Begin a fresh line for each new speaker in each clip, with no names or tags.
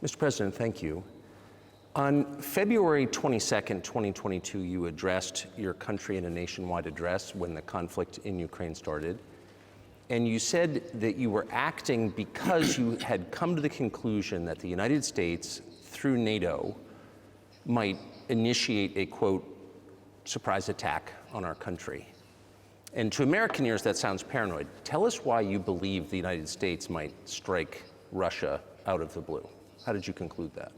Mr. President, thank you. On February 22nd, 2022, you addressed your country in a nationwide address when the conflict in Ukraine started. And you said that you were acting because you had come to the conclusion that the United States, through NATO, might initiate a, quote, surprise attack on our country. And to American ears, that sounds paranoid. Tell us why you believe the United States might strike Russia out of the blue. How did you conclude that?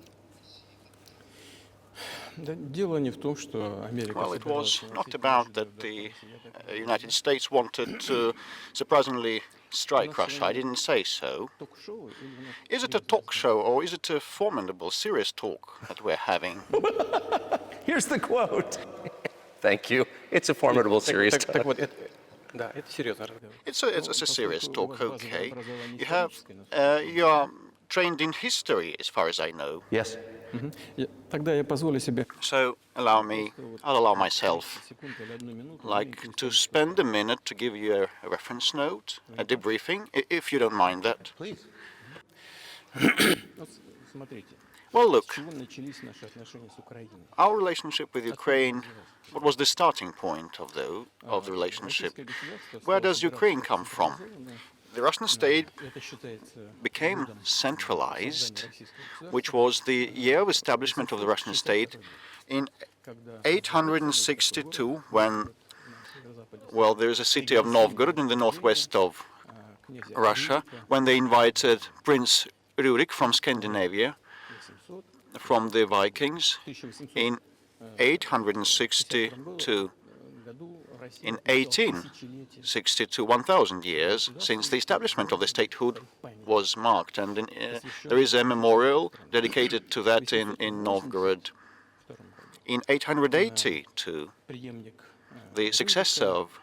Well, it was not about that the United States wanted to surprisingly strike Russia. I didn't say so. Is it a talk show or is it a formidable, serious talk that we're having?
Here's the quote. Thank you. It's a formidable, serious talk.
It's a serious talk, okay. You are trained in history, as far as I know.
Yes.
So I'll allow myself to spend a minute to give you a reference note, a debriefing, if you don't mind that.
Please.
Well, look, our relationship with Ukraine, what was the starting point of the relationship? Where does Ukraine come from? The Russian state became centralized, which was the year of establishment of the Russian state in 862, when, well, there's a city of Novgorod in the northwest of Russia, when they invited Prince Rurik from Scandinavia, from the Vikings, in 862. In 1862, 1,000 years since the establishment of the statehood was marked, and there is a memorial dedicated to that in Novgorod. In 882, the successor of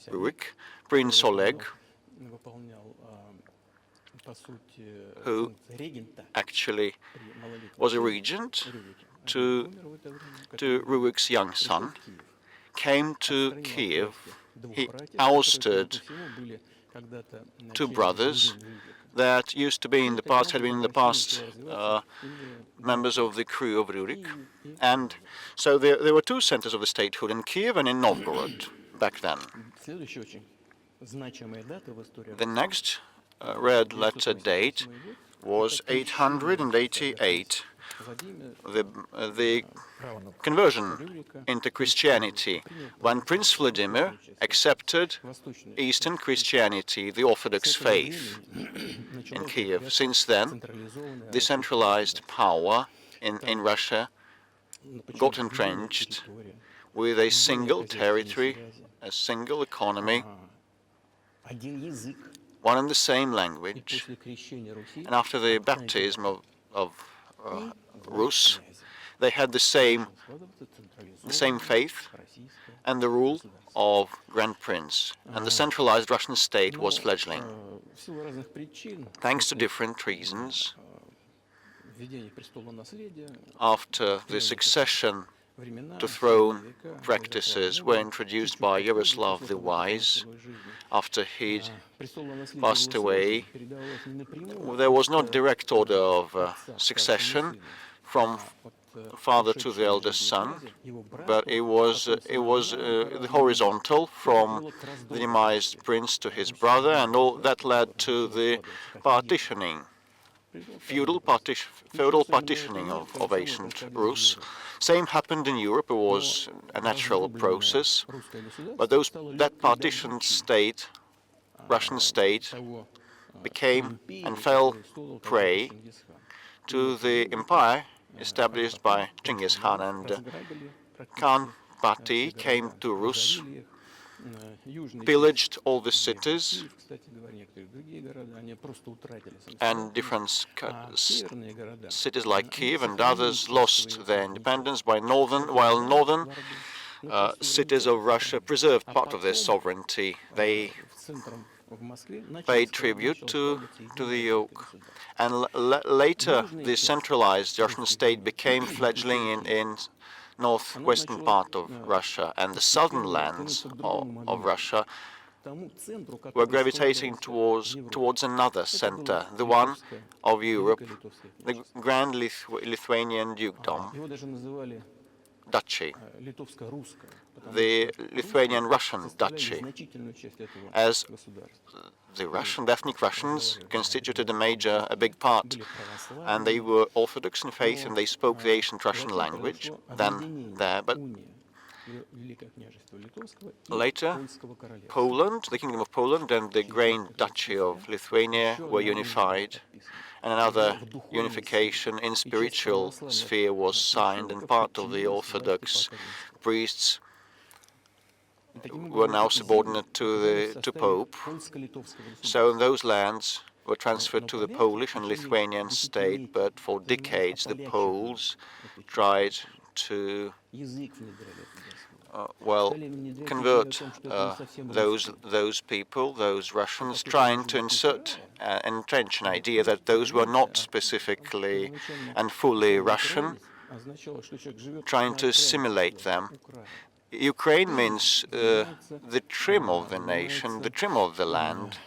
Rurik, Prince Oleg, who actually was a regent to Rurik's young son, came to Kiev. He ousted two brothers that used to be in the past, had been in the past members of the crew of Rurik. And so there were two centers of the statehood, in Kiev and in Novgorod, back then. The next red letter date was 888. The conversion into Christianity, when Prince Vladimir accepted Eastern Christianity, the Orthodox faith, in Kiev. Since then, decentralized power in Russia got entrenched with a single territory, a single economy, one and the same language. And after the baptism of Rus, they had the same faith and the rule of Grand Prince, and the centralized Russian state was fledgling. Thanks to different reasons, after the succession to throne practices were introduced by Yaroslav the Wise, after he'd passed away, there was not direct order of succession from father to the eldest son, but it was the horizontal from the demised prince to his brother, and all that led to the partitioning, feudal partitioning of ancient Rus. Same happened in Europe. It was a natural process, but that partitioned state, Russian state, became and fell prey to the empire established by Genghis Khan, and Khan party came to Rus, pillaged all the cities, and different cities like Kiev and others lost their independence, while northern cities of Russia preserved part of their sovereignty. They paid tribute to the yoke. And later, the centralized Russian state became fledgling in northwestern part of Russia, and the southern lands of Russia were gravitating towards another center, the one of Europe, the Grand Lithuanian Dukedom, Duchy, the Lithuanian-Russian Duchy, as the ethnic Russians constituted a big part, and they were Orthodox in faith and they spoke the ancient Russian language then there, but later Poland, the Kingdom of Poland and the Grand Duchy of Lithuania were unified, and another unification in spiritual sphere was signed, and part of the Orthodox priests were now subordinate to Pope. So those lands were transferred to the Polish and Lithuanian state, but for decades the Poles tried to convert those people, those Russians, trying to entrench an idea that those were not specifically and fully Russian, trying to assimilate them. Ukraine means the trim of the nation, the trim of the land,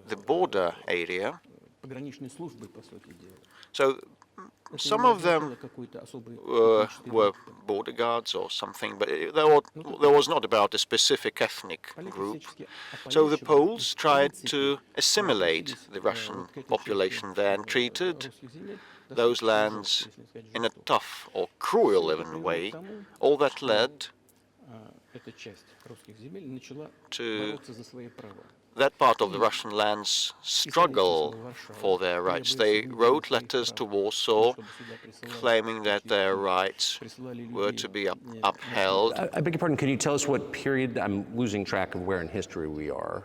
the border area. So some of them were border guards or something, but there was not about a specific ethnic group. So the Poles tried to assimilate the Russian population there and treated those lands in a tough or cruel even way. All that led to that part of the Russian lands struggle for their rights. They wrote letters to Warsaw claiming that their rights were to be upheld.
I beg your pardon, can you tell us what period? I'm losing track of where in history we are.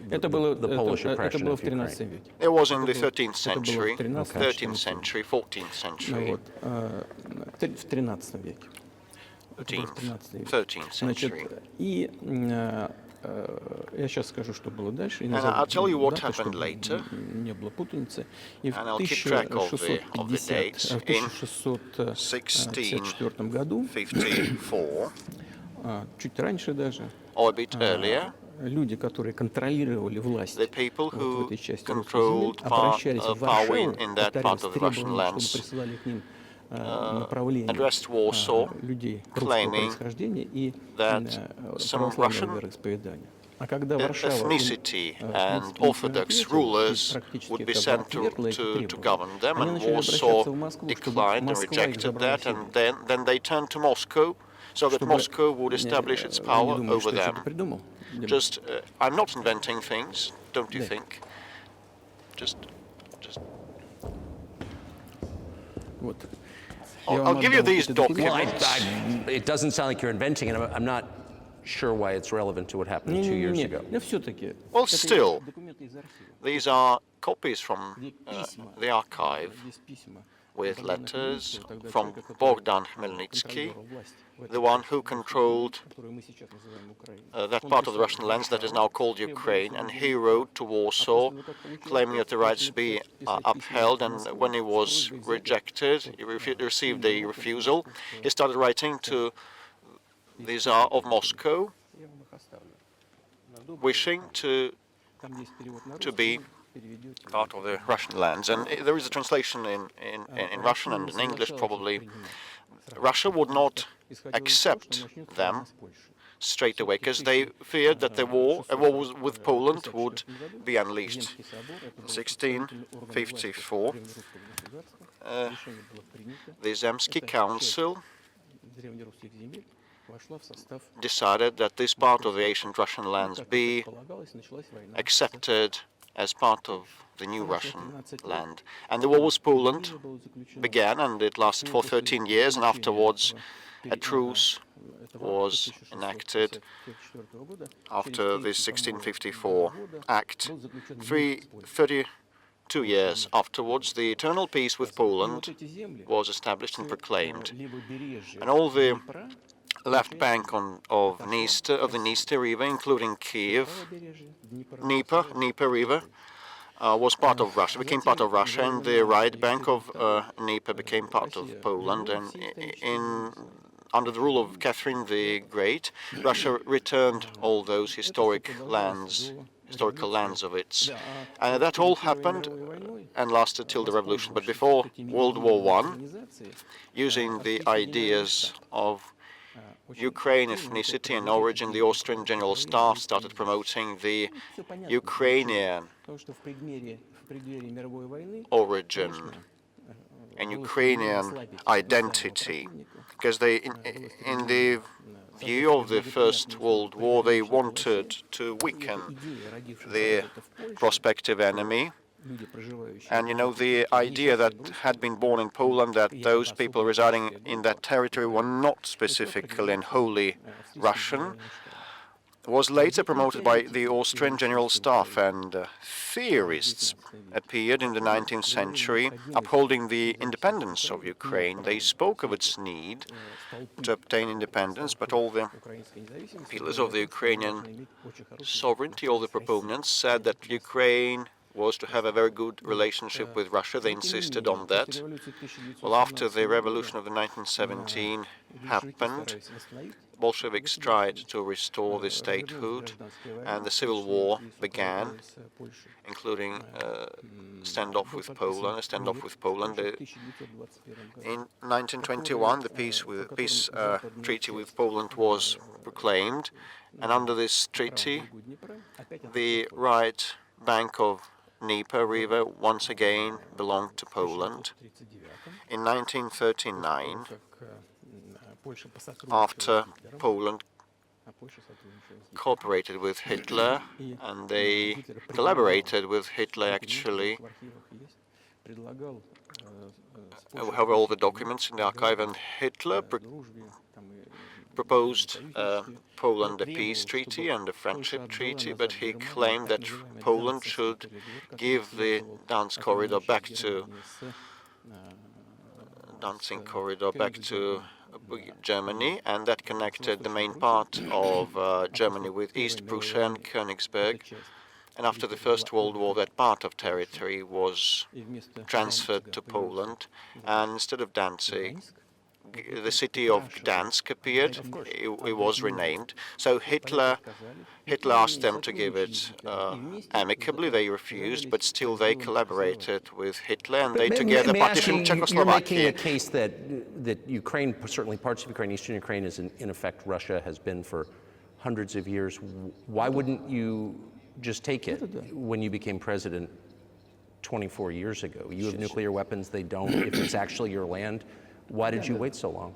The Polish oppression of Ukraine.
It was in the 13th century, 13th century, 14th century. 13th century. And I'll tell you what happened later, and I'll keep track of the dates. In 1654, or a bit earlier, the people who controlled power in that part of the Russian lands addressed Warsaw, claiming that some Russian ethnicity and Orthodox rulers would be sent to govern them, and Warsaw declined and rejected that, and then they turned to Moscow, so that Moscow would establish its power over them. I'm not inventing things, don't you think? I'll give you these documents.
It doesn't sound like you're inventing it. I'm not sure why it's relevant to what happened 2 years ago.
Well, still, these are copies from the archive with letters from Bogdan Khmelnytsky, the one who controlled that part of the Russian lands that is now called Ukraine, and he wrote to Warsaw claiming that the rights be upheld, and when he was rejected, he received a refusal, he started writing to the Tsar of Moscow, wishing to be part of the Russian lands. And there is a translation in Russian and in English, probably. Russia would not accept them straight away, because they feared that a war with Poland would be unleashed. In 1654, the Zemsky Council decided that this part of the ancient Russian lands be accepted as part of the new Russian land. And the war with Poland began, and it lasted for 13 years, and afterwards a truce was enacted after the 1654 Act. 32 years afterwards, the eternal peace with Poland was established and proclaimed. And all the left bank of the Dniester River, including Kiev, Dnieper River, was part of Russia, became part of Russia, and the right bank of Dnieper became part of Poland. And under the rule of Catherine the Great, Russia returned all those historical lands of its. And that all happened and lasted till the revolution. But before World War I, using the ideas of Ukraine ethnicity and origin, the Austrian General Staff started promoting the Ukrainian origin and Ukrainian identity, because they, in the view of the First World War, they wanted to weaken the prospective enemy. And the idea that had been born in Poland, that those people residing in that territory were not specifically and wholly Russian, was later promoted by the Austrian General Staff, and theorists appeared in the 19th century upholding the independence of Ukraine. They spoke of its need to obtain independence, but all the pillars of the Ukrainian sovereignty, all the proponents, said that Ukraine was to have a very good relationship with Russia. They insisted on that. Well, after the revolution of the 1917 happened, Bolsheviks tried to restore the statehood, and the civil war began, including a standoff with Poland. In 1921, the peace treaty with Poland was proclaimed, and under this treaty, the right bank of Dnieper River once again belonged to Poland. In 1939, after Poland cooperated with Hitler, and they collaborated with Hitler actually. We have all the documents in the archive, and Hitler proposed Poland a peace treaty and a friendship treaty, but he claimed that Poland should give the dancing corridor back to Germany, and that connected the main part of Germany with East Prussia and Königsberg. And after the First World War, that part of territory was transferred to Poland, and instead of Danzig, the city of Gdansk appeared. It was renamed. So Hitler asked them to give it amicably. They refused, but still they collaborated with Hitler, and they together partitioned Czechoslovakia.
You're making a case that Ukraine, certainly parts of Ukraine, Eastern Ukraine, is in effect Russia has been for hundreds of years. Why wouldn't you just take it when you became president 24 years ago? You have nuclear weapons, they don't. If it's actually your land, why did you wait so long?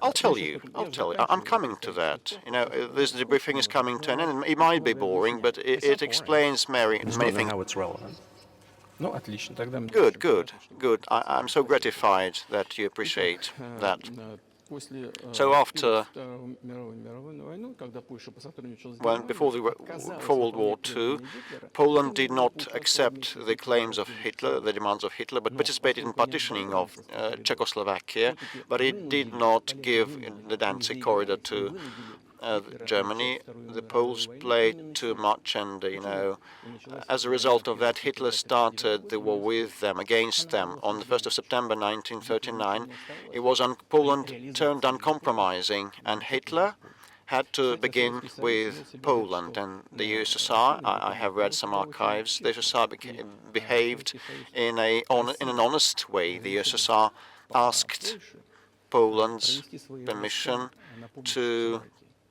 I'll tell you. I'm coming to that. This debriefing is coming to an end. It might be boring, but it explains many things.
How it's relevant.
Good. I'm so gratified that you appreciate that. So after, before World War II, Poland did not accept the claims of Hitler, the demands of Hitler, but participated in partitioning of Czechoslovakia, but it did not give the Danzig corridor to Germany. The Poles played too much, and as a result of that, Hitler started the war with them, against them. On the 1st of September 1939, Poland turned uncompromising, and Hitler had to begin with Poland. And the USSR, I have read some archives, the USSR behaved in an honest way. The USSR asked Poland's permission to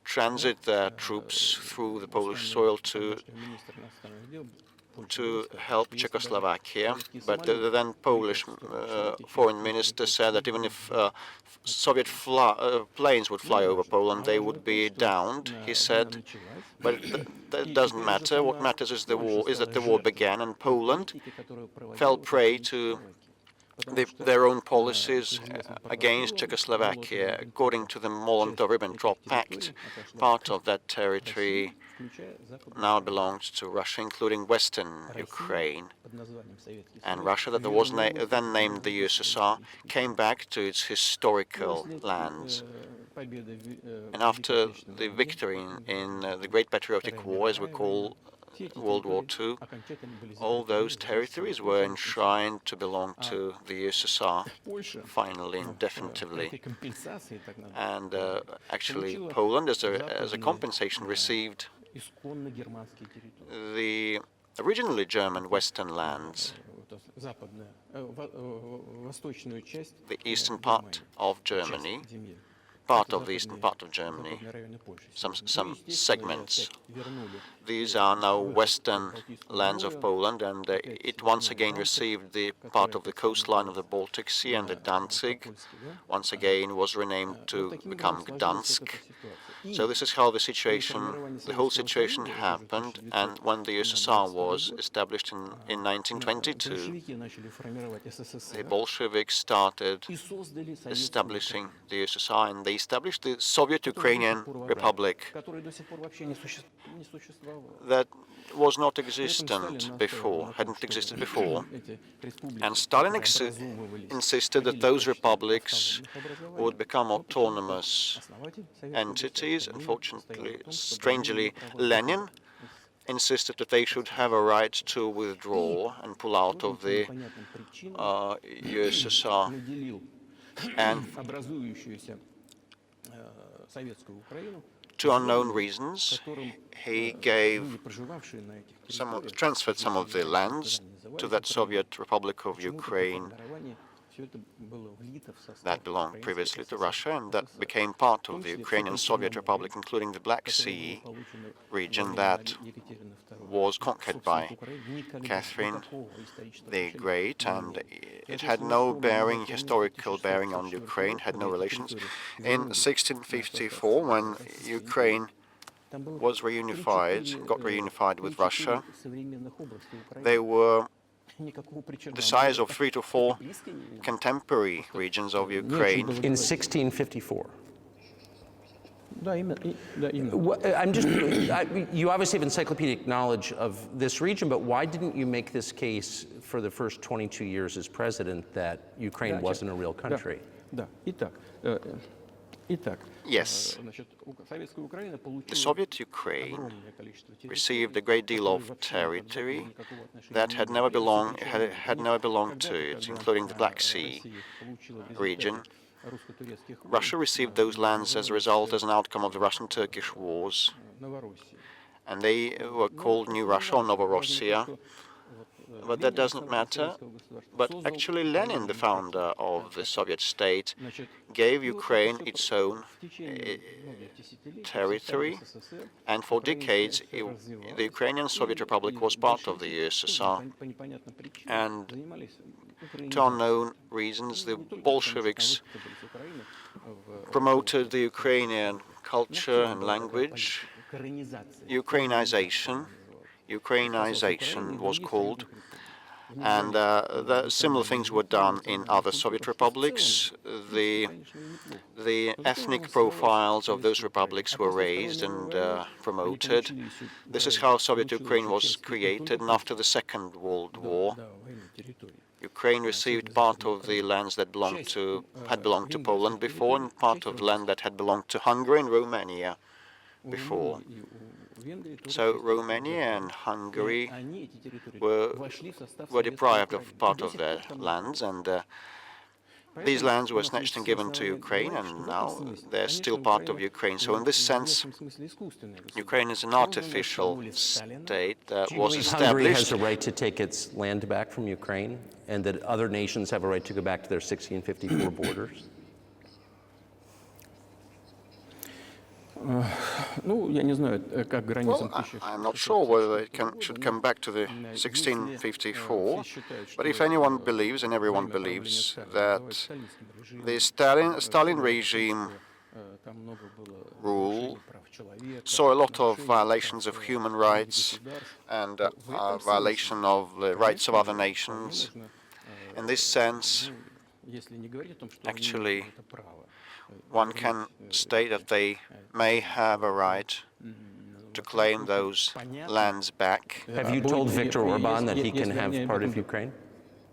transit their troops through the Polish soil to help Czechoslovakia, but the then Polish foreign minister said that even if Soviet planes would fly over Poland, they would be downed, he said. But that doesn't matter. What matters is that the war began, and Poland fell prey to their own policies against Czechoslovakia. According to the Molotov-Ribbentrop Pact, part of that territory now belongs to Russia, including Western Ukraine. And Russia, that was then named the USSR, came back to its historical lands. And after the victory in the Great Patriotic War, as we call World War II, all those territories were enshrined to belong to the USSR, finally and definitively. And actually, Poland, as a compensation, received the originally German Western lands, the eastern part of Germany, part of the eastern part of Germany, some segments. These are now western lands of Poland, and it once again received the part of the coastline of the Baltic Sea, and the Danzig once again was renamed to become Gdansk. So this is how the whole situation happened, and when the USSR was established in 1922, the Bolsheviks started establishing the USSR, and they established the Soviet Ukrainian Republic that was not existent before, hadn't existed before. And Stalin insisted that those republics would become autonomous entities. Unfortunately, strangely, Lenin insisted that they should have a right to withdraw and pull out of the USSR. And to unknown reasons, he transferred some of the lands to that Soviet Republic of Ukraine that belonged previously to Russia, and that became part of the Ukrainian Soviet Republic, including the Black Sea region that was conquered by Catherine the Great, and it had no historical bearing on Ukraine, had no relations. In 1654, when Ukraine was got reunified with Russia, they were the size of 3 to 4 contemporary regions of Ukraine.
In 1654. You obviously have encyclopedic knowledge of this region, but why didn't you make this case for the first 22 years as president that Ukraine wasn't a real country?
Yes, the Soviet Ukraine received a great deal of territory that had never belonged to it, including the Black Sea region. Russia received those lands as an outcome of the Russian-Turkish wars, and they were called New Russia or Novorossiya. But that doesn't matter. But actually Lenin, the founder of the Soviet state, gave Ukraine its own territory, and for decades the Ukrainian Soviet Republic was part of the USSR. And to unknown reasons, the Bolsheviks promoted the Ukrainian culture and language. Ukrainization was called, and similar things were done in other Soviet republics. The ethnic profiles of those republics were raised and promoted. This is how Soviet Ukraine was created, and after the Second World War, Ukraine received part of the lands that had belonged to Poland before, and part of land that had belonged to Hungary and Romania before. So Romania and Hungary were deprived of part of their lands, and these lands were snatched and given to Ukraine, and now they're still part of Ukraine. So in this sense, Ukraine is an artificial state that was established.
Hungary has a right to take its land back from Ukraine, and that other nations have a right to go back to their 1654 borders?
Well, I'm not sure whether it should come back to the 1654, but if anyone believes, and everyone believes, that the Stalin regime rule saw a lot of violations of human rights and violation of the rights of other nations, in this sense, actually, one can state that they may have a right to claim those lands back.
Have you told Viktor Orban that he can have part of Ukraine?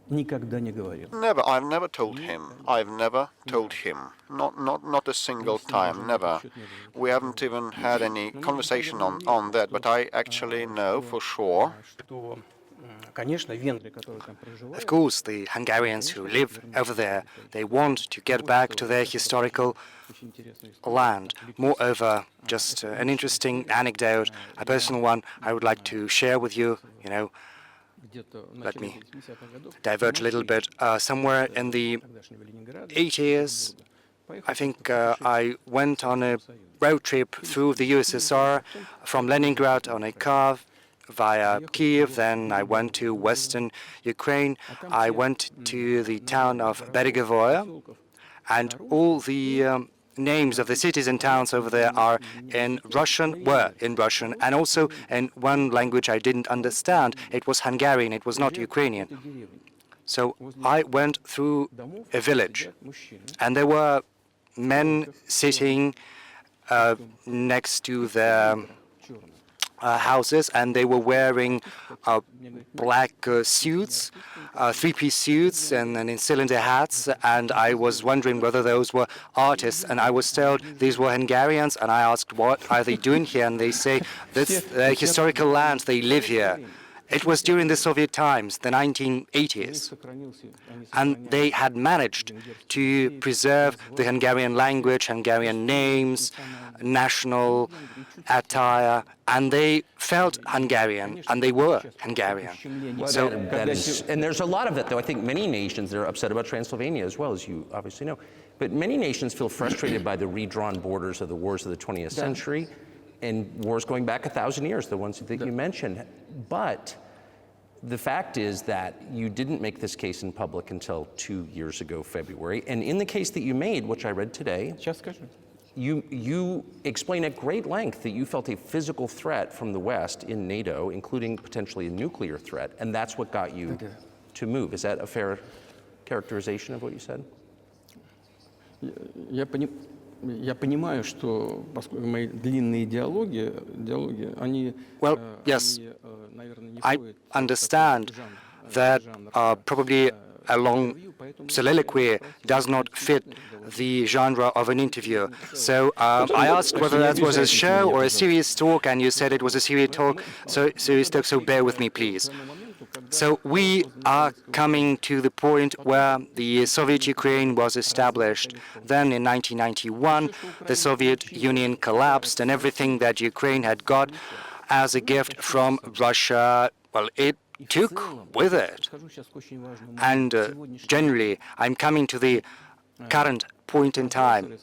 никогда не говорил.
Never. I've never told him. I've never told him. Not a single time. Never. We haven't even had any conversation on that. But I actually know for sure.
Что, конечно, венгры, которые там проживают,
Of course, the Hungarians who live over there, they want to get back to their historical
очень интересная история.
land. Moreover, just an interesting anecdote, a personal one I would like to share with you,
Где-то в
let
начале
me
80-х годов
divert a little bit. Somewhere in the
тогдашнего Ленинграда
80s, I think I went on a road trip through the USSR from Leningrad on a car via Kiev, then I went to western Ukraine. I went to the town of Beregovoye, and all the names of the cities and towns over there are were in Russian, and also in one language I didn't understand. It was Hungarian, it was not Ukrainian. So I went through a village, and there were men sitting next to their houses, and they were wearing black suits, three-piece suits, and then in cylinder hats. And I was wondering whether those were artists. And I was told these were Hungarians. And I asked, what are they doing here? And they say, that's their historical land. They live here. It was during the Soviet times, the 1980s. And they had managed to preserve the Hungarian language, Hungarian names, national attire, and they felt Hungarian, and they were Hungarian.
Well,
So
that is, and there's a lot of that, though. I think many nations are upset about Transylvania as well, as you obviously know. But many nations feel frustrated by the redrawn borders of the wars of the 20th century, and wars going back 1,000 years, the ones that you mentioned. But the fact is that you didn't make this case in public until 2 years ago, February. And in the case that you made, which I read today,
Сейчас скажу.
you explain at great length that you felt a physical threat from the West in NATO, including potentially a nuclear threat, and that's what got you to move. Is that a fair characterization of what you said?
Я понимаю, что поскольку мои длинные диалоги, они,
Well, yes,
наверное, не
I
входят
understand that probably a long soliloquy does not fit the genre of an interview. So I asked whether that was a show or a serious talk, and you said it was a serious talk, so bear with me, please. So we are coming to the point where the Soviet Ukraine was established. Then in 1991, the Soviet Union collapsed, and everything that Ukraine had got as a gift from Russia, well, it took with it. And generally, I'm coming to the current point in time.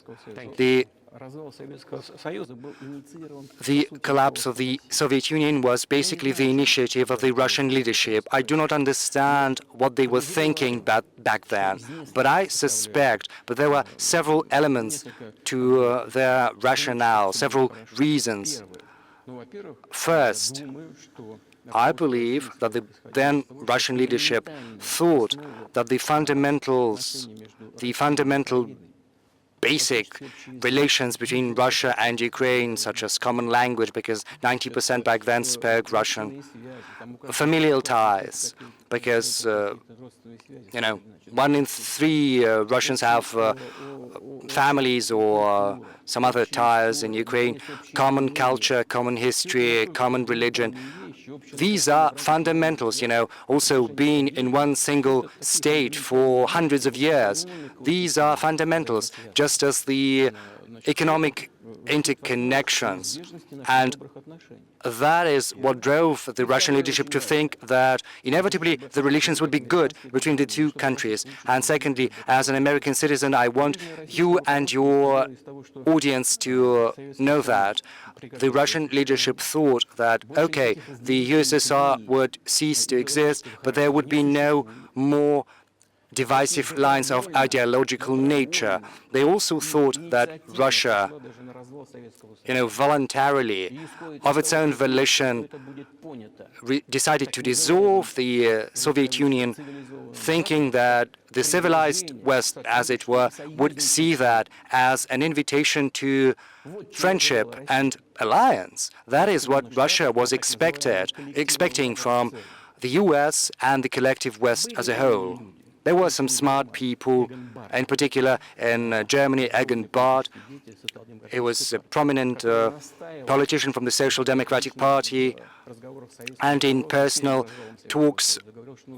The collapse of the Soviet Union was basically the initiative of the Russian leadership. I do not understand what they were thinking back then, but I suspect that there were several elements to their rationale, several reasons. First, I believe that the then Russian leadership thought that the fundamental basic relations between Russia and Ukraine, such as common language, because 90% back then spoke Russian, familial ties, because, 1 in 3 Russians have families or some other ties in Ukraine, common culture, common history, common religion. These are fundamentals, also being in one single state for hundreds of years. These are fundamentals, just as the economic interconnections. And that is what drove the Russian leadership to think that inevitably the relations would be good between the two countries. And secondly, as an American citizen, I want you and your audience to know that the Russian leadership thought that, okay, the USSR would cease to exist, but there would be no more divisive lines of ideological nature. They also thought that Russia, voluntarily, of its own volition, decided to dissolve the Soviet Union, thinking that the civilized West, as it were, would see that as an invitation to friendship and alliance. That is what Russia was expecting from the US and the collective West as a whole. There were some smart people, in particular in Germany, Egon Barth. He was a prominent politician from the Social Democratic Party, and in personal talks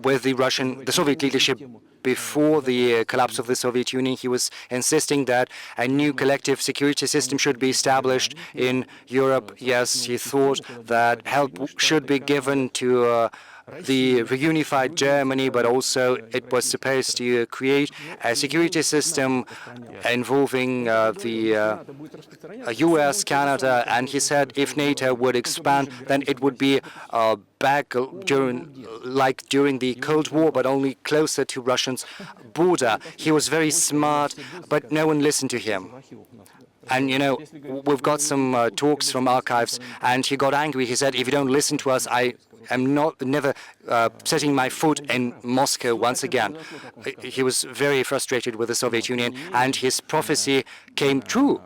with the Soviet leadership before the collapse of the Soviet Union, he was insisting that a new collective security system should be established in Europe. Yes, he thought that help should be given to the reunified Germany, but also it was supposed to create a security system involving the US, Canada, and he said if NATO would expand, then it would be back during the Cold War, but only closer to Russia's border. He was very smart, but no one listened to him. And, you know, we've got some talks from archives, and he got angry. He said, if you don't listen to us, I am never setting my foot in Moscow once again. He was very frustrated with the Soviet Union, and his prophecy came true.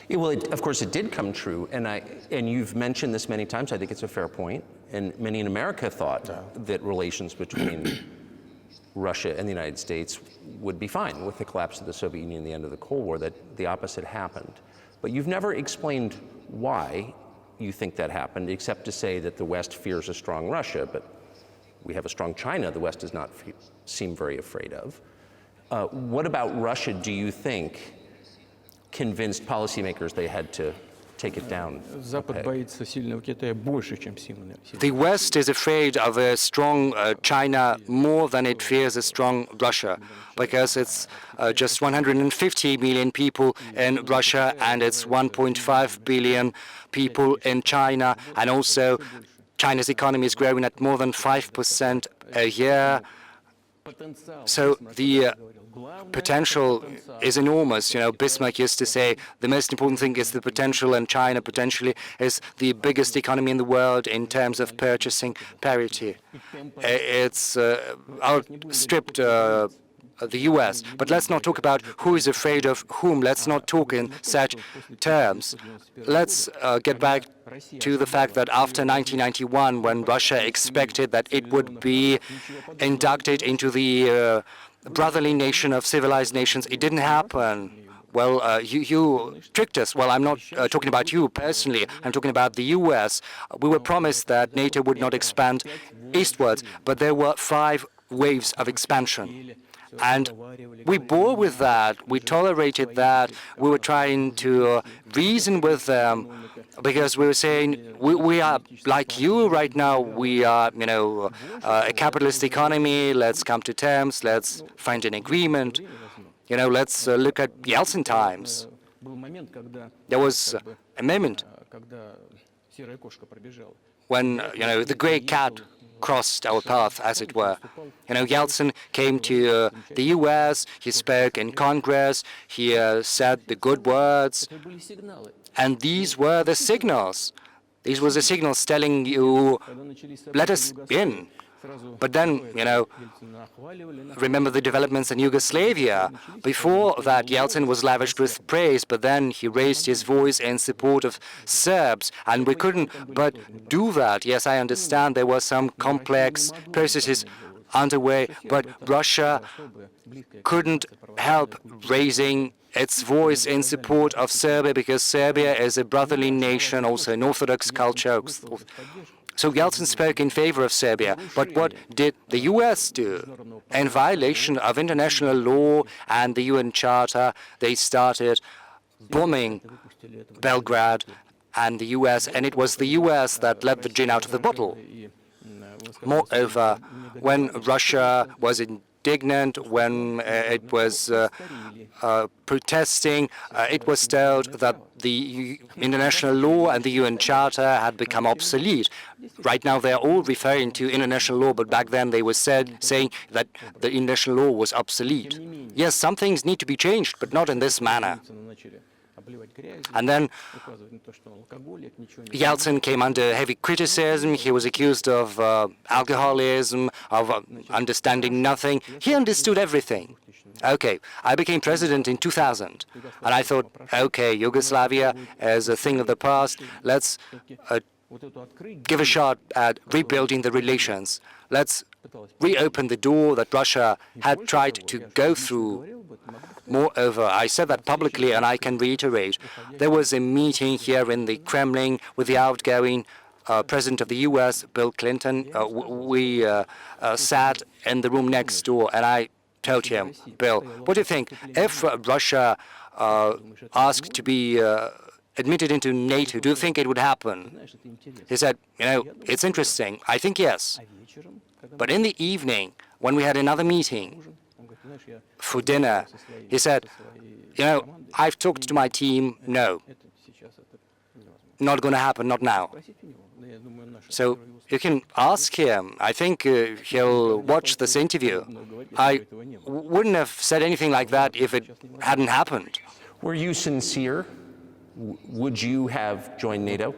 Yeah, well, of course, it did come true, and you've mentioned this many times. I think it's a fair point, and many in America thought that relations between Russia and the United States would be fine with the collapse of the Soviet Union and the end of the Cold War, that the opposite happened. But you've never explained why you think that happened, except to say that the West fears a strong Russia, but we have a strong China the West does not seem very afraid of. What about Russia, do you think, convinced policymakers they had to take it down?
The West is afraid of a strong China more than it fears a strong Russia, because it's just 150 million people in Russia and it's 1.5 billion people in China, and also China's economy is growing at more than 5% a year. So the potential is enormous. You know, Bismarck used to say the most important thing is the potential, and China potentially is the biggest economy in the world in terms of purchasing parity. It's outstripped the US. But let's not talk about who is afraid of whom. Let's not talk in such terms. Let's get back to the fact that after 1991, when Russia expected that it would be inducted into the brotherly nation of civilized nations, it didn't happen. Well, you tricked us. Well, I'm not talking about you personally. I'm talking about the US. We were promised that NATO would not expand eastwards, but there were 5 waves of expansion. And we bore with that. We tolerated that. We were trying to reason with them, because we were saying, we are like you right now. We are, you know, a capitalist economy. Let's come to terms. Let's find an agreement. You know, let's look at Yeltsin times. There was a moment when, you know, the gray cat crossed our path, as it were. You know, Yeltsin came to the US, he spoke in Congress, he said the good words, and these were the signals. These were the signals telling you, let us in. But then, you know, remember the developments in Yugoslavia. Before that, Yeltsin was lavished with praise, but then he raised his voice in support of Serbs, and we couldn't but do that. Yes, I understand there were some complex processes underway, but Russia couldn't help raising its voice in support of Serbia, because Serbia is a brotherly nation, also an Orthodox culture. So Yeltsin spoke in favor of Serbia. But what did the US do? In violation of international law and the UN Charter, they started bombing Belgrade and the US, and it was the US that let the gin out of the bottle. Moreover, when Russia was indignant, when it was protesting, it was told that the international law and the UN Charter had become obsolete. Right now, they're all referring to international law, but back then they were saying that the international law was obsolete. Yes, some things need to be changed, but not in this manner. And then Yeltsin came under heavy criticism. He was accused of alcoholism, of understanding nothing. He understood everything. Okay, I became president in 2000, and I thought, okay, Yugoslavia is a thing of the past. Let's give a shot at rebuilding the relations. Let's reopen the door that Russia had tried to go through. Moreover, I said that publicly, and I can reiterate, there was a meeting here in the Kremlin with the outgoing President of the US, Bill Clinton. We sat in the room next door, and I told him, Bill, what do you think if Russia asked to be admitted into NATO, do you think it would happen? He said, it's interesting. I think yes. But in the evening, when we had another meeting for dinner, he said, I've talked to my team, no, not going to happen, not now. So you can ask him. I think he'll watch this interview. I wouldn't have said anything like that if it hadn't happened.
Were you sincere? Would you have joined NATO?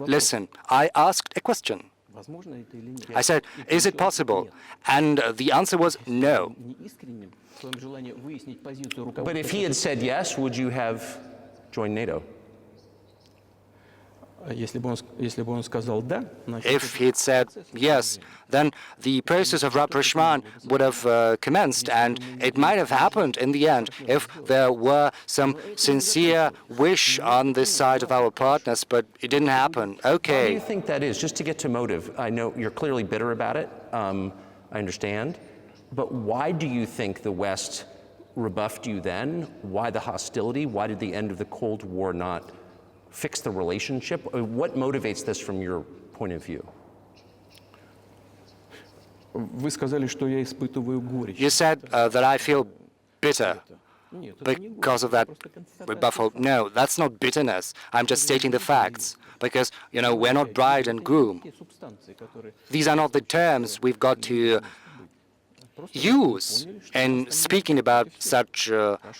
Listen, I asked a question. I said, is it possible? And the answer was no.
But if he had said yes, would you have joined NATO?
If he'd said yes, then the process of rapprochement would have commenced, and it might have happened in the end if there were some sincere wish on this side of our partners, but it didn't happen. Okay.
Why do you think that is? Just to get to motive. I know you're clearly bitter about it. I understand. But why do you think the West rebuffed you then? Why the hostility? Why did the end of the Cold War not fix the relationship? What motivates this from your point of view?
Вы сказали, что я испытываю горечь.
You said that I feel bitter because of that rebuffal. No, that's not bitterness. I'm just stating the facts. Because, we're not bride and groom. These are not the terms we've got to use in speaking about such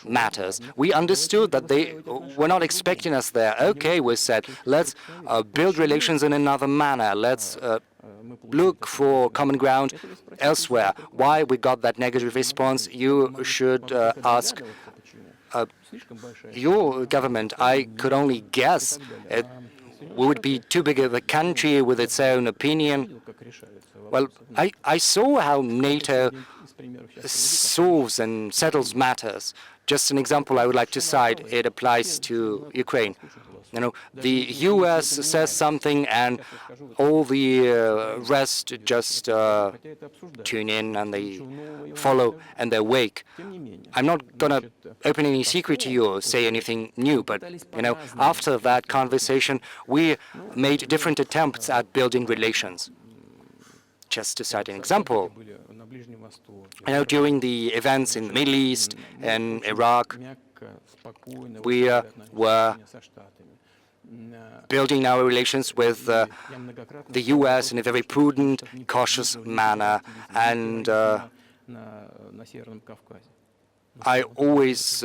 matters. We understood that they were not expecting us there. Okay, we said, let's build relations in another manner. Let's look for common ground elsewhere. Why we got that negative response, you should ask your government. I could only guess. We would be too big of a country with its own opinion. Well, I saw how NATO solves and settles matters. Just an example I would like to cite, it applies to Ukraine. The US says something and all the rest just tune in and they follow and they wake. I'm not going to open any secret to you or say anything new, but after that conversation, we made different attempts at building relations. Just to cite an example, during the events in the Middle East and Iraq, we were building our relations with the US in a very prudent, cautious manner. And I always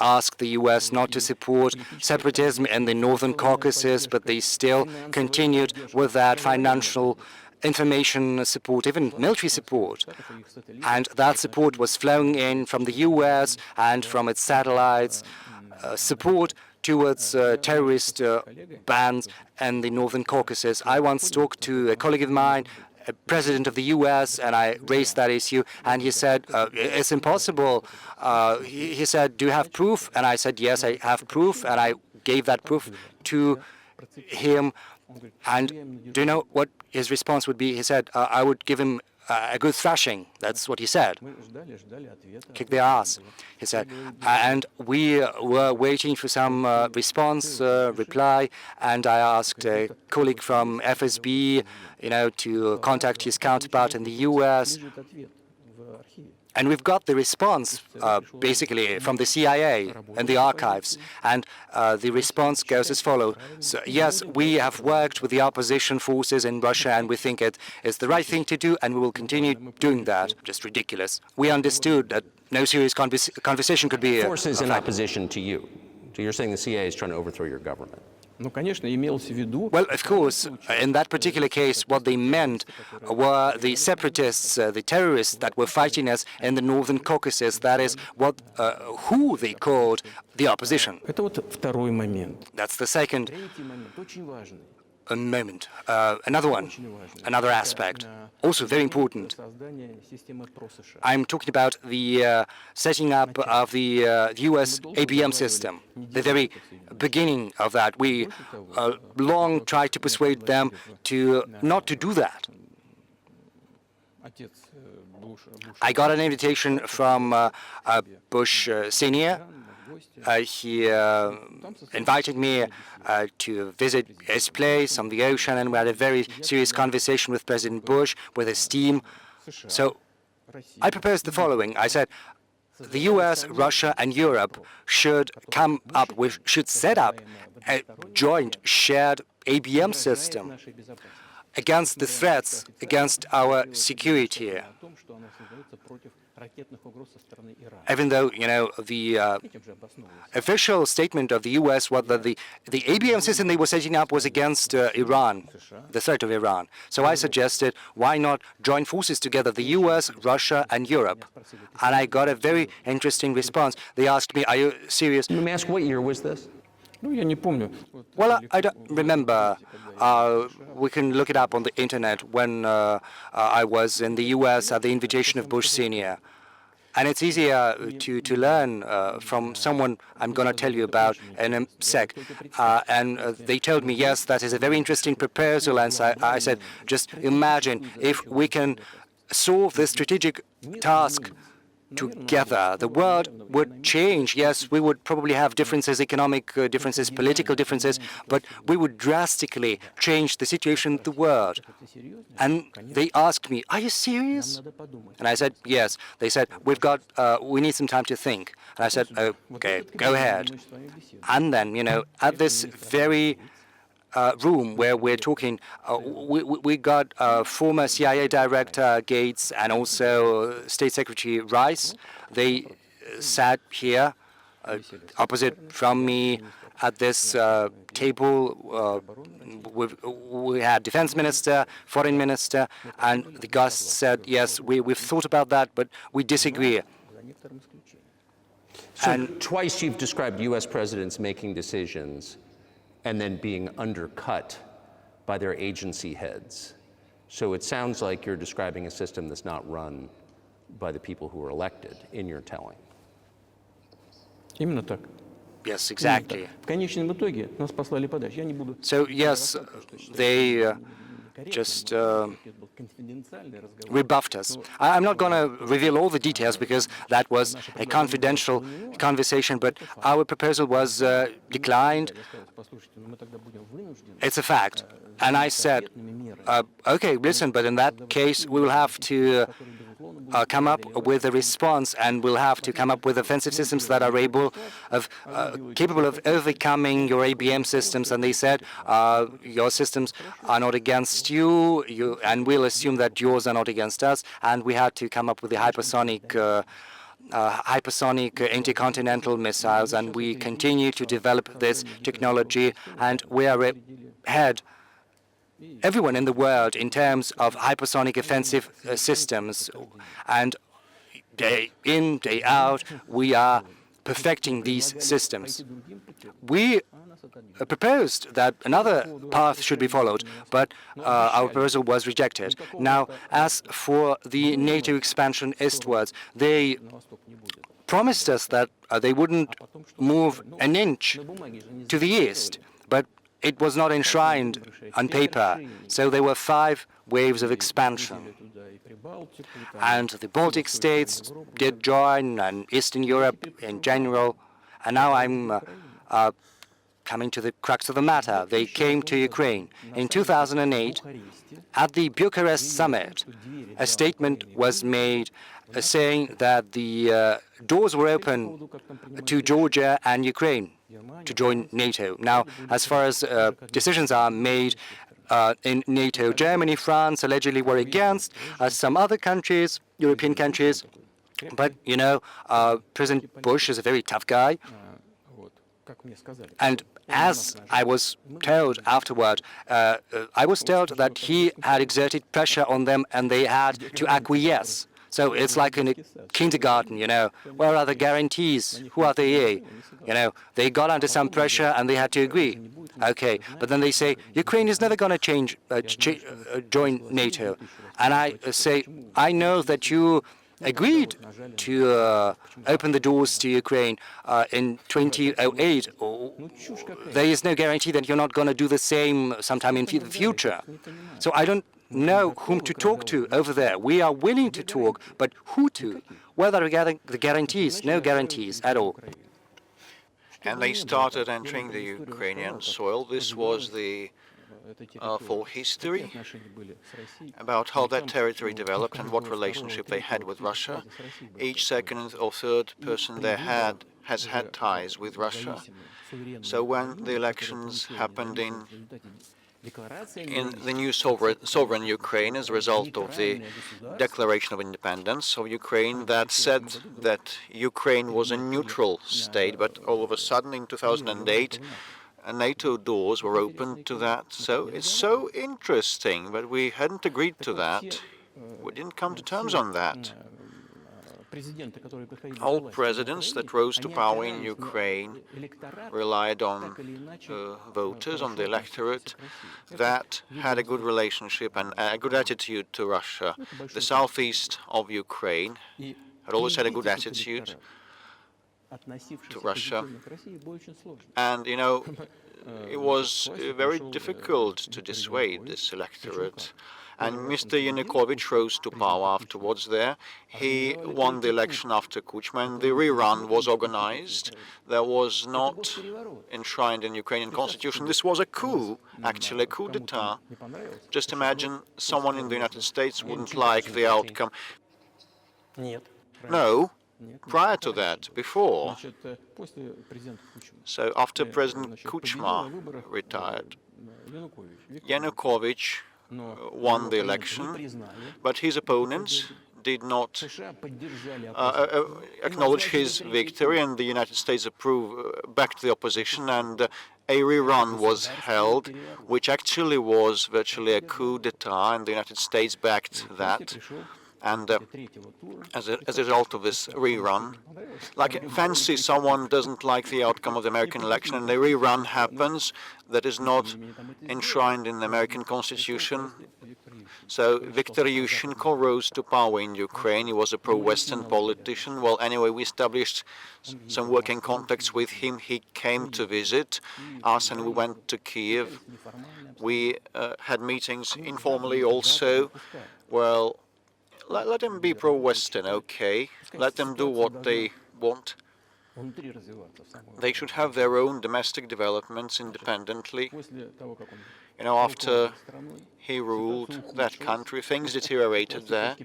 asked the US not to support separatism in the Northern Caucasus, but they still continued with that financial information support, even military support. And that support was flowing in from the US and from its satellites, support towards terrorist bands in the Northern Caucasus. I once talked to a colleague of mine, a president of the US, and I raised that issue, and he said, it's impossible. He said, do you have proof? And I said, yes, I have proof, and I gave that proof to him. And do you know what his response would be? He said, I would give him a good thrashing. That's what he said. Kick their ass, he said. And we were waiting for some response, reply, and I asked a colleague from FSB, to contact his counterpart in the US. And we've got the response, basically, from the CIA and the archives. And the response goes as follows. So, yes, we have worked with the opposition forces in Russia, and we think it is the right thing to do, and we will continue doing that. Just ridiculous. We understood that no serious conversation could be...
Forces in opposition to you. So you're saying the CIA is trying to overthrow your government?
Well, of course, in that particular case, what they meant were the separatists, the terrorists that were fighting us in the northern Caucasus. That is who they called the opposition. That's the second moment. Another one, another aspect, also very important. I'm talking about the setting up of the US ABM system, the very beginning of that. We long tried to persuade them not to do that. I got an invitation from Bush Sr. He invited me to visit his place on the ocean, and we had a very serious conversation with President Bush, with his team. So I proposed the following. I said, the US, Russia, and Europe should set up a joint shared ABM system against the threats against our security. Even though, the official statement of the U.S. was that the ABM system they were setting up was against Iran, the threat of Iran. So I suggested, why not join forces together, the U.S., Russia, and Europe? And I got a very interesting response. They asked me, are you serious?
Let me ask, what year was this?
Well, I don't remember. We can look it up on the internet when I was in the U.S. at the invitation of Bush Sr. And it's easier to learn from someone I'm going to tell you about in a sec. And they told me, yes, that is a very interesting proposal. And so I said, just imagine if we can solve this strategic task together, the world would change. Yes, we would probably have differences, economic differences, political differences, but we would drastically change the situation in the world. And they asked me, are you serious? And I said, yes. They said, we need some time to think. And I said, okay, go ahead. And then, at this very room where we're talking, we got former CIA Director Gates and also State Secretary Rice. They sat here opposite from me at this table. We had Defense Minister, Foreign Minister, and the guests said, yes, we've thought about that, but we disagree.
So twice you've described U.S. presidents making decisions and then being undercut by their agency heads. So it sounds like you're describing a system that's not run by the people who are elected, in your telling.
Yes, exactly. So yes, they just rebuffed us. I'm not going to reveal all the details because that was a confidential conversation, but our proposal was declined. It's a fact. And I said, okay, listen, but in that case, we will have to come up with a response, and we'll have to come up with offensive systems that are capable of overcoming your ABM systems. And they said, your systems are not against you, and we'll assume that yours are not against us. And we had to come up with the hypersonic intercontinental missiles, and we continue to develop this technology, and we are ahead everyone in the world in terms of hypersonic offensive systems. And day in, day out, we are perfecting these systems. We proposed that another path should be followed, but our proposal was rejected. Now, as for the NATO expansion eastwards, they promised us that they wouldn't move an inch to the east, but it was not enshrined on paper. So there were 5 waves of expansion. And the Baltic states did join, and Eastern Europe in general. And now I'm coming to the crux of the matter. They came to Ukraine. In 2008, at the Bucharest summit, a statement was made saying that the doors were open to Georgia and Ukraine to join NATO. Now, as far as decisions are made in NATO, Germany, France allegedly were against, some other countries, European countries. But, President Bush is a very tough guy. And As I was told afterward, I was told that he had exerted pressure on them and they had to acquiesce. So it's like in a kindergarten, you know, where are the guarantees? Who are they? You know, they got under some pressure and they had to agree. Okay, but then they say, Ukraine is never going to join NATO. And I say, I know that you agreed to open the doors to Ukraine in 2008. There is no guarantee that you're not going to do the same sometime in the future. So I don't know whom to talk to over there. We are willing to talk, but who to? Whether regarding the guarantees, no guarantees at all.
And they started entering the Ukrainian soil. This was the for history about how that territory developed and what relationship they had with Russia. Each second or third person there has had ties with Russia. So when the elections happened in the new sovereign Ukraine as a result of the Declaration of Independence of Ukraine that said that Ukraine was a neutral state, but all of a sudden in 2008 NATO doors were opened to that. So it's so interesting, but we hadn't agreed to that. We didn't come to terms on that. All presidents that rose to power in Ukraine relied on voters, on the electorate that had a good relationship and a good attitude to Russia. The southeast of Ukraine had always had a good attitude to Russia. And, you know, it was very difficult to dissuade this electorate. And Mr. Yanukovych rose to power afterwards there. He won the election after Kuchma, and the rerun was organized. There was not enshrined in Ukrainian constitution. This was a coup, actually, a coup d'etat. Just imagine someone in the United States wouldn't like the outcome. No, prior to that, before. So after President Kuchma retired, Yanukovych won the election, but his opponents did not acknowledge his victory, and the United States backed the opposition, and a rerun was held, which actually was virtually a coup d'etat, and the United States backed that. And as a result of this rerun, like fancy someone doesn't like the outcome of the American election and a rerun happens that is not enshrined in the American Constitution. So Viktor Yushchenko rose to power in Ukraine. He was a pro-Western politician. Well, anyway, we established some working contacts with him. He came to visit us and we went to Kiev. We had meetings informally also. Well, let them be pro-Western, okay? Let them do what they want. They should have their own domestic developments independently. You know, after he ruled that country, things deteriorated there,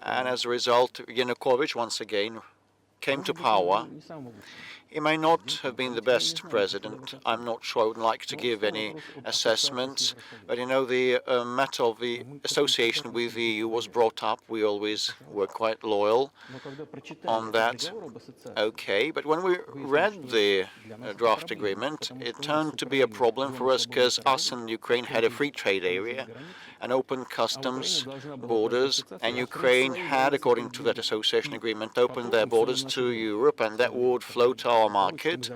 and as a result, Yanukovych once again came to power. He may not have been the best president. I'm not sure. I wouldn't like to give any assessments. But, you know, the matter of the association with the EU was brought up. We always were quite loyal on that. Okay, but when we read the draft agreement, it turned to be a problem for us because us and Ukraine had a free trade area, an open customs borders, and Ukraine had, according to that association agreement, opened their borders to Europe, and that would float our market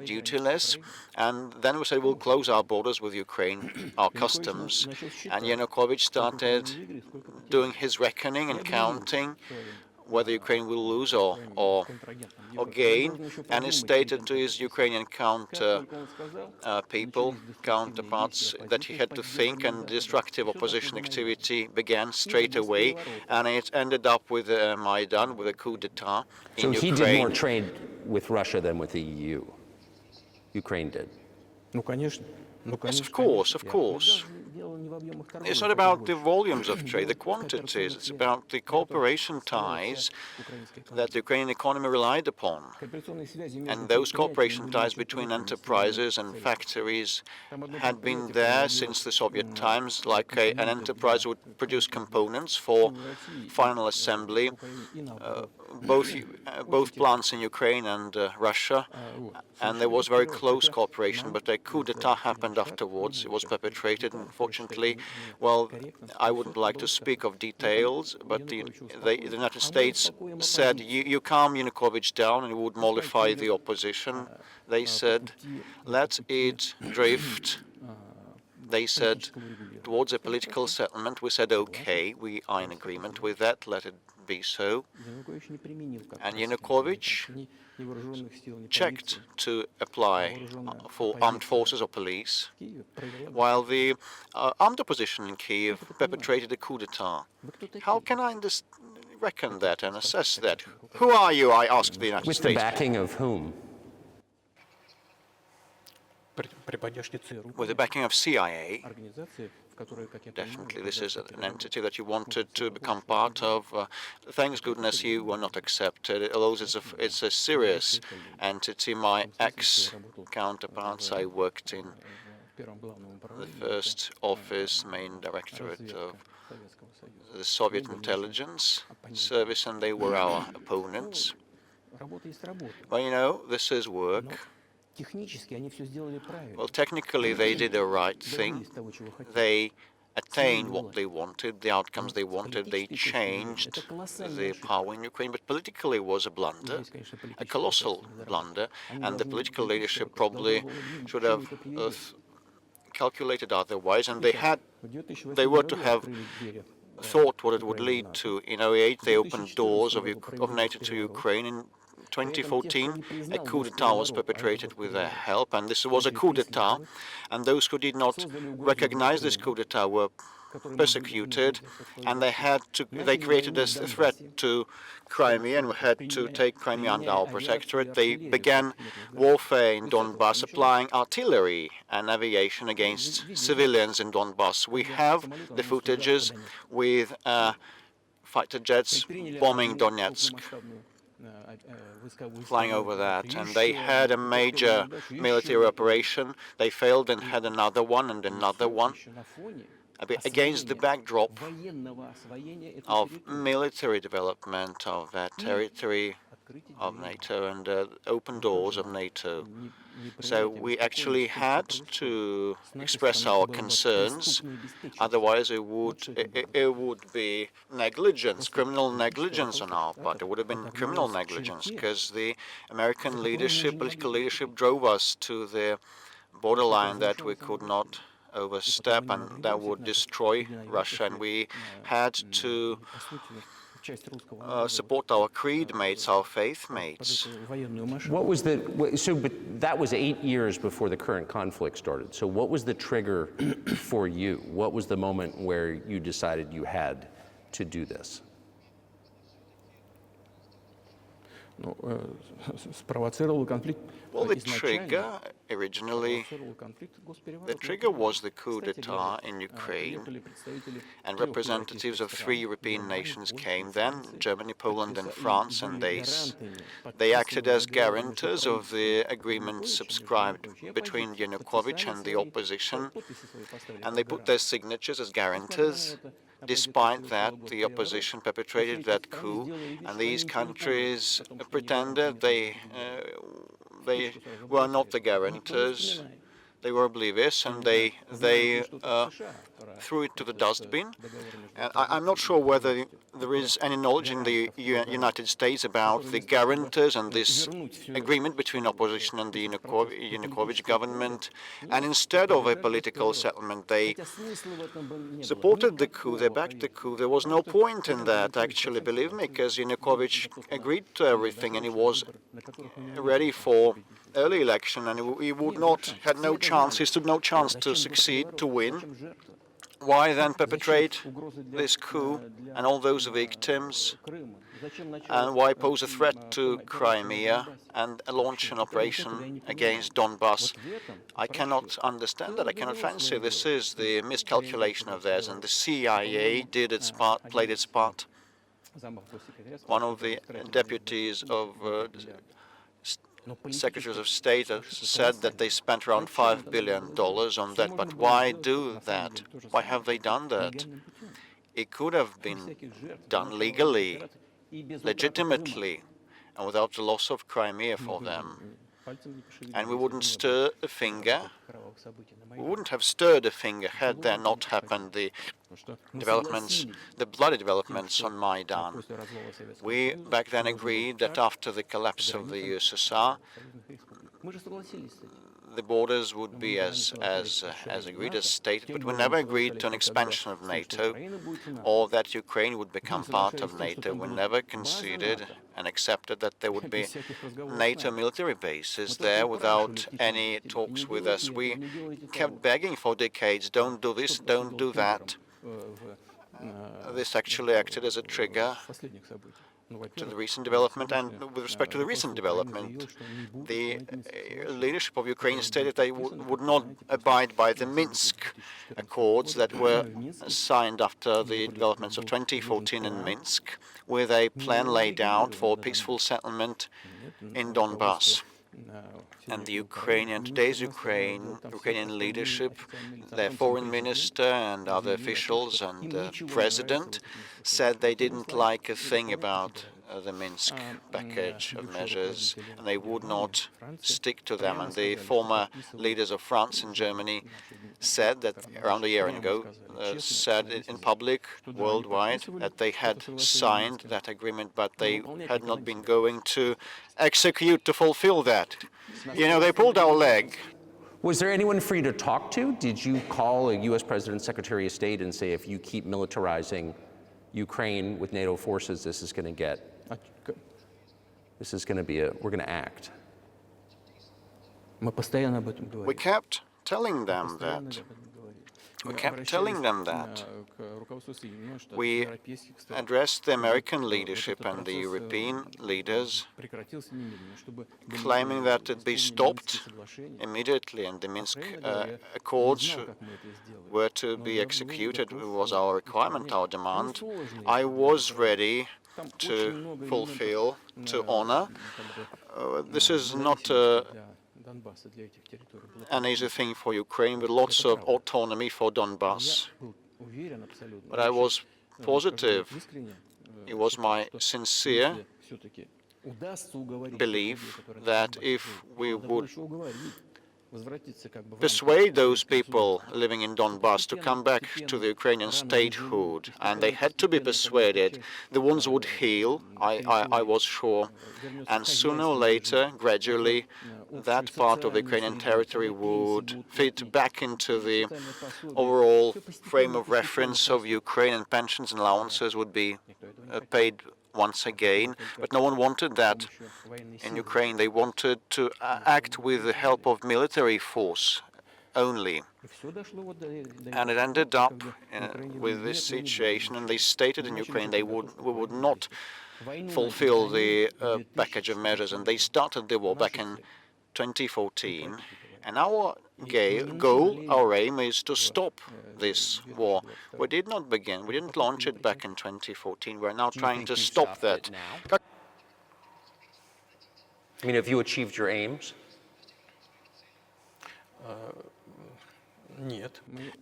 duty-less. And then we said we'll close our borders with Ukraine, our customs. And Yanukovych started doing his reckoning and counting whether Ukraine will lose or gain, and he stated to his Ukrainian counterparts that he had to think, and destructive opposition activity began straight away, and it ended up with Maidan, with a coup d'etat in Ukraine.
So he did more trade with Russia than with the EU? Ukraine did?
Yes, of course, of course. It's not about the volumes of trade, the quantities. It's about the cooperation ties that the Ukrainian economy relied upon. And those cooperation ties between enterprises and factories had been there since the Soviet times, like an enterprise would produce components for final assembly, both plants in Ukraine and Russia, and there was very close cooperation, but a coup d'etat happened afterwards. It was perpetrated, unfortunately. Well, I wouldn't like to speak of details, but the United States said, you calm Yanukovych down and it would mollify the opposition. They said, let it drift. They said, towards a political settlement. We said, okay, we are in agreement with that, let it be so. And Yanukovych checked to apply for armed forces or police, while the armed opposition in Kyiv perpetrated a coup d'etat. How can I reckon that and assess that? Who are you, I asked the United States.
With the backing of whom?
With the backing of CIA. Definitely, this is an entity that you wanted to become part of. Thanks goodness you were not accepted. Although it's a serious entity. My ex-counterparts, I worked in the first office, main directorate of the Soviet intelligence service, and they were our opponents. Well, you know, this is work. Well, technically, they did the right thing. They attained what they wanted, the outcomes they wanted. They changed the power in Ukraine. But politically, it was a blunder, a colossal blunder. And the political leadership probably should have calculated otherwise. And they were to have thought what it would lead to. In 2008, they opened doors of NATO to Ukraine. In 2014, a coup d'etat was perpetrated with their help, and this was a coup d'etat, and those who did not recognize this coup d'etat were persecuted, and they created a threat to Crimea and had to take Crimea under our protectorate. They began warfare in Donbass, applying artillery and aviation against civilians in Donbass. We have the footages with fighter jets bombing Donetsk, flying over that, and they had a major military operation. They failed and had another one and another one. Against the backdrop of military development of that territory of NATO and open doors of NATO. So we actually had to express our concerns, otherwise it would be negligence, criminal negligence on our part. It would have been criminal negligence, because the American leadership, political leadership, drove us to the borderline that we could not overstep, and that would destroy Russia, and we had to support our creed mates, our faith mates.
What was but that was 8 years before the current conflict started. So what was the trigger for you? What was the moment where you decided you had to do this?
Well, the trigger originally, the trigger was the coup d'etat in Ukraine, and representatives of 3 European nations came then, Germany, Poland, and France, and they acted as guarantors of the agreement subscribed between Yanukovych and the opposition, and they put their signatures as guarantors. Despite that, the opposition perpetrated that coup, and these countries pretended they were not the guarantors. They were oblivious, and they threw it to the dustbin. And I'm not sure whether there is any knowledge in the United States about the guarantors and this agreement between opposition and the Yanukovych government. And instead of a political settlement, they supported the coup, they backed the coup. There was no point in that, actually, believe me, because Yanukovych agreed to everything, and he was ready for early election, and he had no chance, he stood no chance to succeed, to win. Why then perpetrate this coup and all those victims? And why pose a threat to Crimea and launch an operation against Donbass? I cannot understand that. I cannot fancy. This is the miscalculation of theirs, and the CIA did its part, played its part. One of the deputies of Secretaries of State said that they spent around $5 billion on that. But why do that? Why have they done that? It could have been done legally, legitimately, and without the loss of Crimea for them. And we wouldn't stir a finger. We wouldn't have stirred a finger had there not happened the developments, the bloody developments on Maidan. We back then agreed that after the collapse of the USSR, the borders would be as agreed, as stated, but we never agreed to an expansion of NATO or that Ukraine would become part of NATO. We never conceded and accepted that there would be NATO military bases there without any talks with us. We kept begging for decades, don't do this, don't do that. This actually acted as a trigger to the recent development, and with respect to the recent development, the leadership of Ukraine stated they would not abide by the Minsk Accords that were signed after the developments of 2014 in Minsk, with a plan laid out for peaceful settlement in Donbass. And the today's Ukrainian leadership, their foreign minister and other officials and the president said they didn't like a thing about the Minsk package of measures, and they would not stick to them. And the former leaders of France and Germany said that around a year ago, said in public, worldwide, that they had signed that agreement, but they had not been going to execute to fulfill that. You know, they pulled our leg.
Was there anyone for you to talk to? Did you call a U.S. President, Secretary of State, and say, if you keep militarizing Ukraine with NATO forces, this is going to be we're going to act?
We kept telling them that. We kept telling them that. We addressed the American leadership and the European leaders, claiming that it be stopped immediately and the Minsk Accords were to be executed. It was our requirement, our demand. I was ready to fulfill, to honor. This is not an easy thing for Ukraine, with lots of autonomy for Donbass. But I was positive. It was my sincere belief that if we would persuade those people living in Donbass to come back to the Ukrainian statehood, and they had to be persuaded, the wounds would heal, I was sure, and sooner or later, gradually, that part of the Ukrainian territory would fit back into the overall frame of reference of Ukraine, and pensions and allowances would be paid once again. But no one wanted that in Ukraine. They wanted to act with the help of military force only. And it ended up with this situation, and they stated in Ukraine we would not fulfill the package of measures, and they started the war back in 2014. And our goal, our aim, is to stop this war. We did not begin, we didn't launch it back in 2014. We're now trying to stop that.
I mean, have you achieved your aims?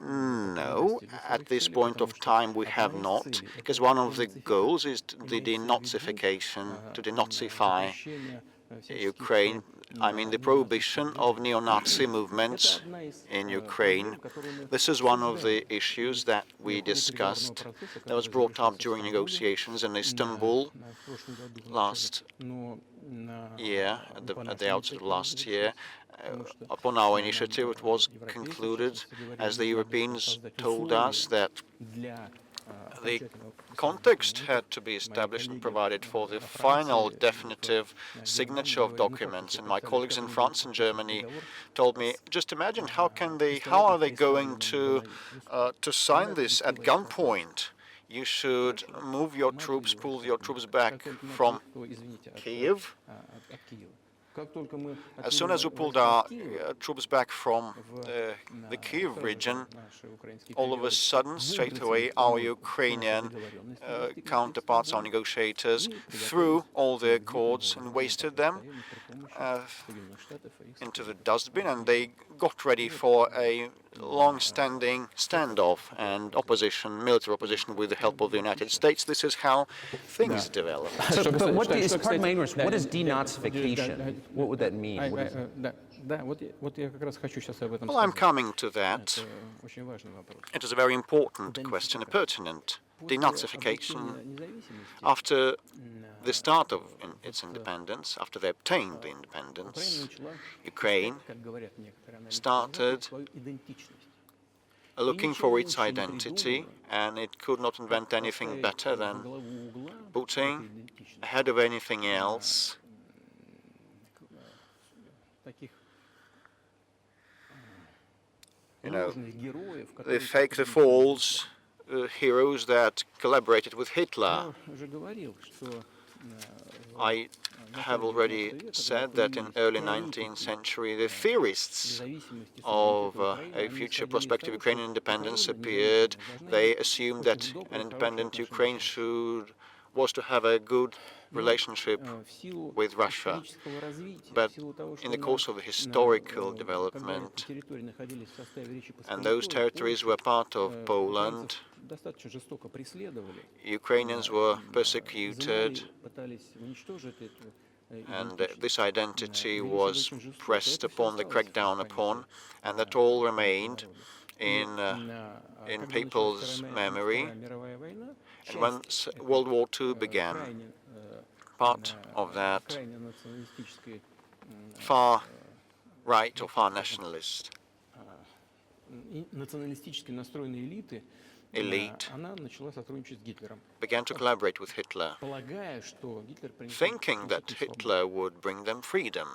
No, at this point of time we have not, because one of the goals is the denazification, to denazify Ukraine. I mean, the prohibition of neo-Nazi movements in Ukraine. This is one of the issues that we discussed, that was brought up during negotiations in Istanbul last year, at the outset of last year. Upon our initiative, it was concluded, as the Europeans told us, that the context had to be established and provided for the final definitive signature of documents. And my colleagues in France and Germany told me, just imagine how are they going to sign this at gunpoint? You should move your troops, pull your troops back from Kiev. As soon as we pulled our troops back from the Kiev region, all of a sudden, straight away, our Ukrainian counterparts, our negotiators, threw all their accords and wasted them into the dustbin, and they got ready for a long-standing standoff and opposition, military opposition, with the help of the United States. This is how things develop.
But what is, pardon my ignorance, what is denazification? What would that mean? What is it?
Well, I'm coming to that. It is a very important question, a pertinent. Denazification, after the start of its independence, after they obtained the independence, Ukraine started looking for its identity, and it could not invent anything better than putting ahead of anything else the false heroes that collaborated with Hitler. I have already said that in early 19th century, the theorists of a future prospective Ukrainian independence appeared. They assumed that an independent Ukraine was to have a good relationship with Russia. But in the course of the historical development, and those territories were part of Poland, Ukrainians were persecuted, and this identity was pressed upon, the crackdown upon, and that all remained in people's memory. And when World War II began, part of that far right or far nationalist elite began to collaborate with Hitler, thinking that Hitler would bring them freedom.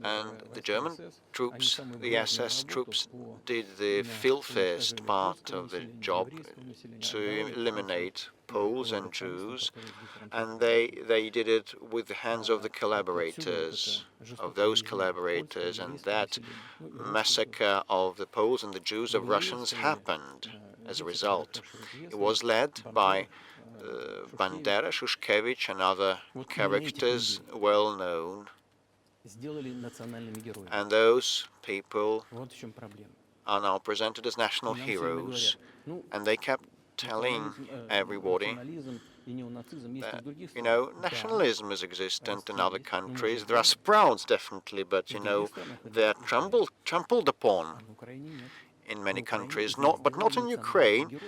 And the German troops, the SS troops, did the filthiest part of the job to eliminate Poles and Jews, and they did it with the hands of the collaborators, of those collaborators, and that massacre of the Poles and the Jews, of Russians, happened as a result. It was led by Bandera, Shushkevich, and other characters well known. And those people are now presented as national heroes, and they kept telling everybody that, nationalism is existent in other countries. There are sprouts, definitely, but, they're trampled upon in many countries, but not in Ukraine.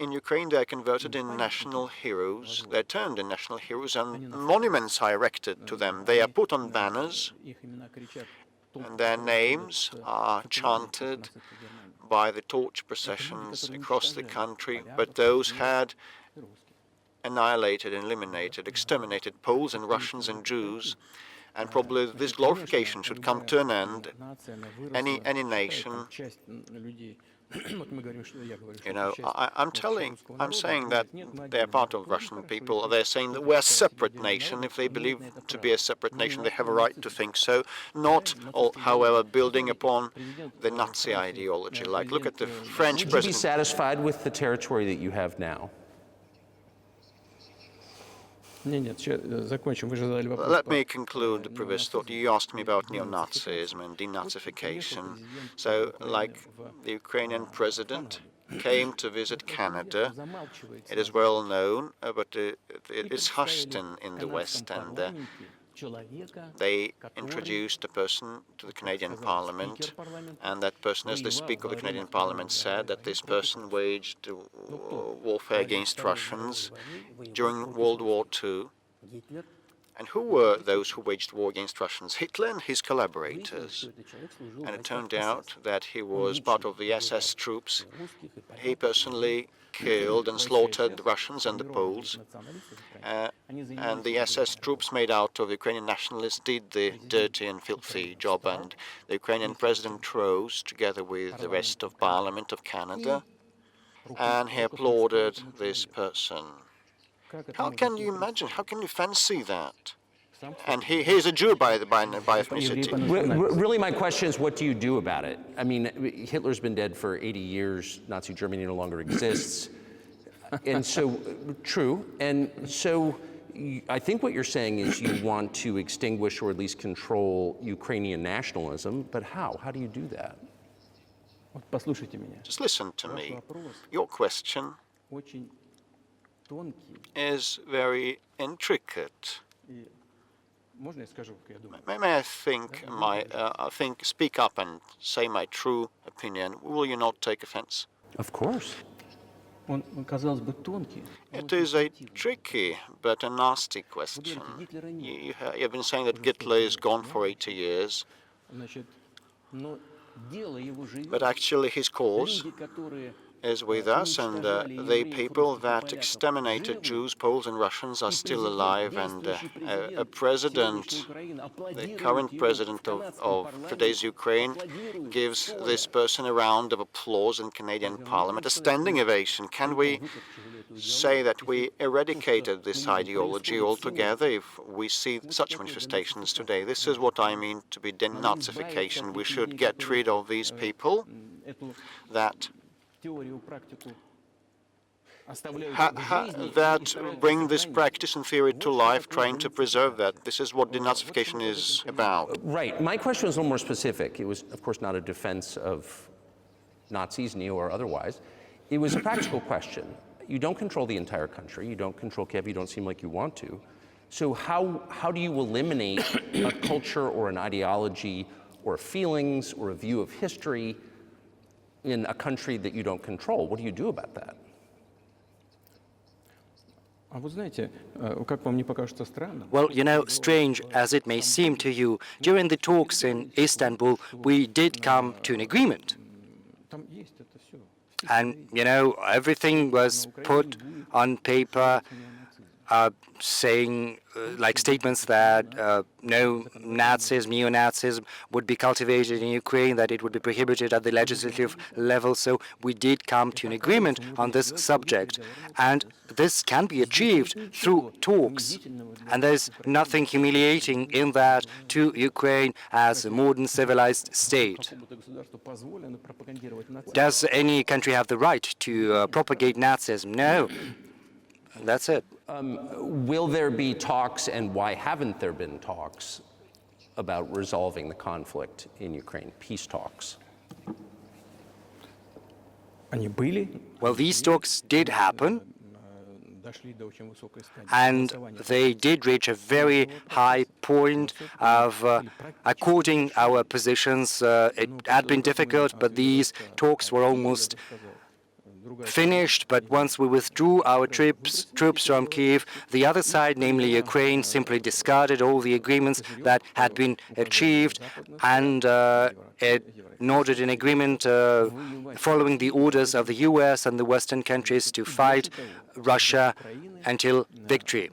In Ukraine, they are converted in national heroes. They're turned in national heroes, and monuments are erected to them. They are put on banners, and their names are chanted by the torch processions across the country. But those had annihilated, eliminated, exterminated Poles and Russians and Jews. And probably this glorification should come to an end. Any nation, I'm saying that they're part of Russian people. They're saying that we're a separate nation. If they believe to be a separate nation, they have a right to think so. Not, however, building upon the Nazi ideology. Like, look at the French president.
Would you be satisfied with the territory that you have now?
Let me conclude the previous thought. You asked me about neo-Nazism and denazification. So, like the Ukrainian president came to visit Canada, it is well known, but it is hushed in the West, and they introduced a person to the Canadian Parliament, and that person, as the Speaker of the Canadian Parliament said, that this person waged warfare against Russians during World War II, And who were those who waged war against Russians? Hitler and his collaborators. And it turned out that he was part of the SS troops. He personally killed and slaughtered the Russians and the Poles. And the SS troops made out of Ukrainian nationalists did the dirty and filthy job. And the Ukrainian president rose together with the rest of Parliament of Canada. And he applauded this person. How can you imagine? How can you fancy that? And he's a Jew by ethnicity.
Really, my question is, what do you do about it? I mean, Hitler's been dead for 80 years. Nazi Germany no longer exists. And so, true. And so, I think what you're saying is you want to extinguish or at least control Ukrainian nationalism. But how? How do you do that?
Just listen to me. Your question is very intricate. May I speak up and say my true opinion? Will you not take offense?
Of course.
It is a tricky but a nasty question. You've been saying that Hitler is gone for 80 years, but actually his cause is with us, and the people that exterminated Jews, Poles and Russians are still alive, and a president, the current president of today's Ukraine, gives this person a round of applause in Canadian Parliament, a standing ovation. Can we say that we eradicated this ideology altogether if we see such manifestations today? This is what I mean to be denazification. We should get rid of these people that bring this practice and theory to life, trying to preserve that. This is what denazification is about.
Right. My question was a little more specific. It was, of course, not a defense of Nazis, neo or otherwise. It was a practical question. You don't control the entire country. You don't control Kiev. You don't seem like you want to. So how do you eliminate a culture or an ideology or feelings or a view of history in a country that you don't control? What do you do about that?
Well, you know, strange as it may seem to you, during the talks in Istanbul, we did come to an agreement. And, you know, everything was put on paper, saying, like statements that no Nazism, neo-Nazism would be cultivated in Ukraine, that it would be prohibited at the legislative level. So we did come to an agreement on this subject. And this can be achieved through talks. And there's nothing humiliating in that to Ukraine as a modern civilized state. Does any country have the right to propagate Nazism? No. That's it.
Will there be talks, and why haven't there been talks about resolving the conflict in Ukraine, peace talks?
Well, these talks did happen, and they did reach a very high point of according our positions. It had been difficult, but these talks were almost finished. But once we withdrew our troops from Kiev, the other side, namely Ukraine, simply discarded all the agreements that had been achieved, and it noted an agreement following the orders of the US and the Western countries to fight Russia until victory.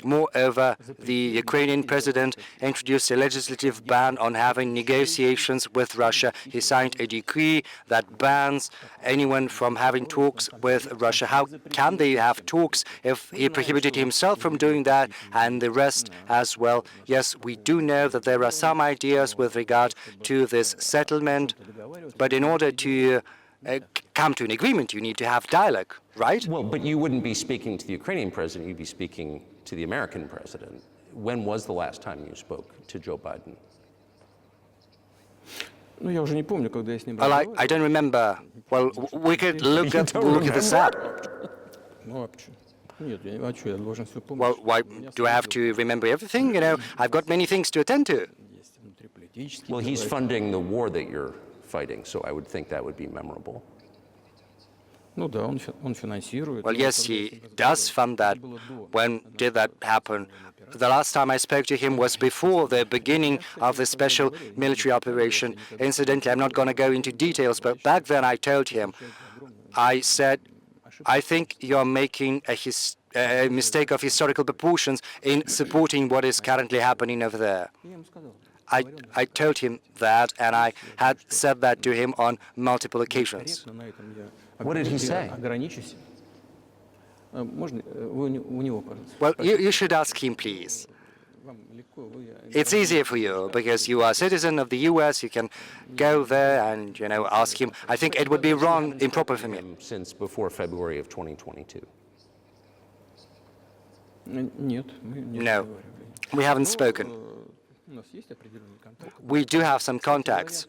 Moreover, the Ukrainian president introduced a legislative ban on having negotiations with Russia. He signed a decree that bans anyone from having talks with Russia. How can they have talks if he prohibited himself from doing that, and the rest as well? Yes, we do know that there are some ideas with regard to this settlement, but in order to come to an agreement, you need to have dialogue, right?
Well, but you wouldn't be speaking to the Ukrainian president, you'd be speaking to the American president. When was the last time you spoke to Joe Biden?
Well, I don't remember. Well, we could look this up. Well, why do I have to remember everything? You know, I've got many things to attend to.
Well, he's funding the war that you're fighting, so I would think that would be memorable.
Well, yes, he does fund that. When did that happen? the last time I spoke to him was before the beginning of the special military operation. Incidentally, I'm not going to go into details, but back then I told him, I said, I think you're making a mistake of historical proportions in supporting what is currently happening over there. I told him that, and I had said that to him on multiple occasions.
What did he say?
Well, you should ask him, please. It's easier for you because you are a citizen of the US. You can go there and, ask him. I think it would be wrong, improper for me.
Since before February of 2022.
No, we haven't spoken. We do have some contacts.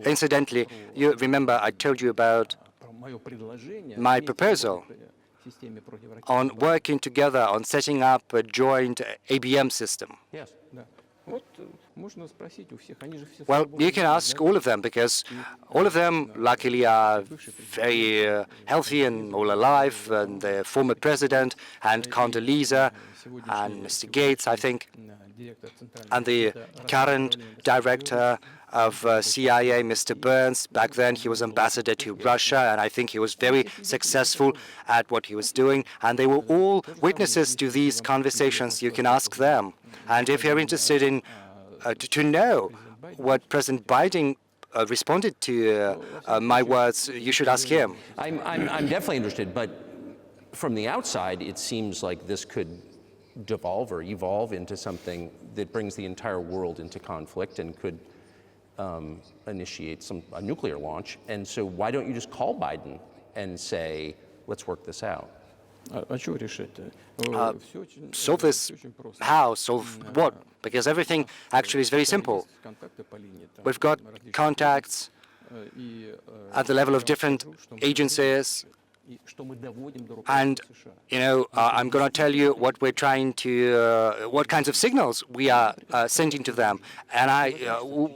Incidentally, you remember I told you about my proposal on working together on setting up a joint ABM system.
Yes.
Well, you can ask all of them because all of them luckily are very healthy and all alive, and the former president and Condoleezza and Mr. Gates, I think, and the current director of CIA, Mr. Burns. Back then he was ambassador to Russia, and I think he was very successful at what he was doing, and they were all witnesses to these conversations. You can ask them. And if you're interested in to know what President Biden responded to my words, you should ask him.
I'm definitely interested, but from the outside, it seems like this could devolve or evolve into something that brings the entire world into conflict and could initiate a nuclear launch. And so why don't you just call Biden and say, let's work this out?
Solve this how? Solve what? Because everything actually is very simple. We've got contacts at the level of different agencies, and I'm going to tell you what we're trying to, what kinds of signals we are sending to them. And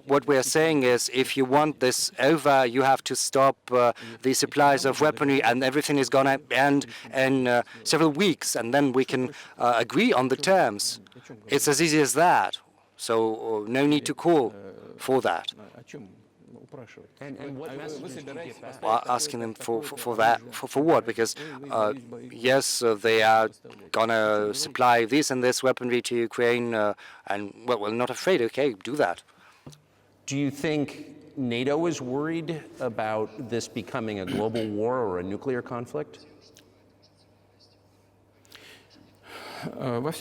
what we're saying is, if you want this over, you have to stop the supplies of weaponry, and everything is going to end in several weeks, and then we can agree on the terms. It's as easy as that. So no need to call for that.
And what messages do you get back?
Well, asking them for that, for what? Because yes, they are gonna supply this and this weaponry to Ukraine, and well, we're not afraid. Okay, do that.
Do you think NATO is worried about this becoming a global war or a nuclear conflict?
Well,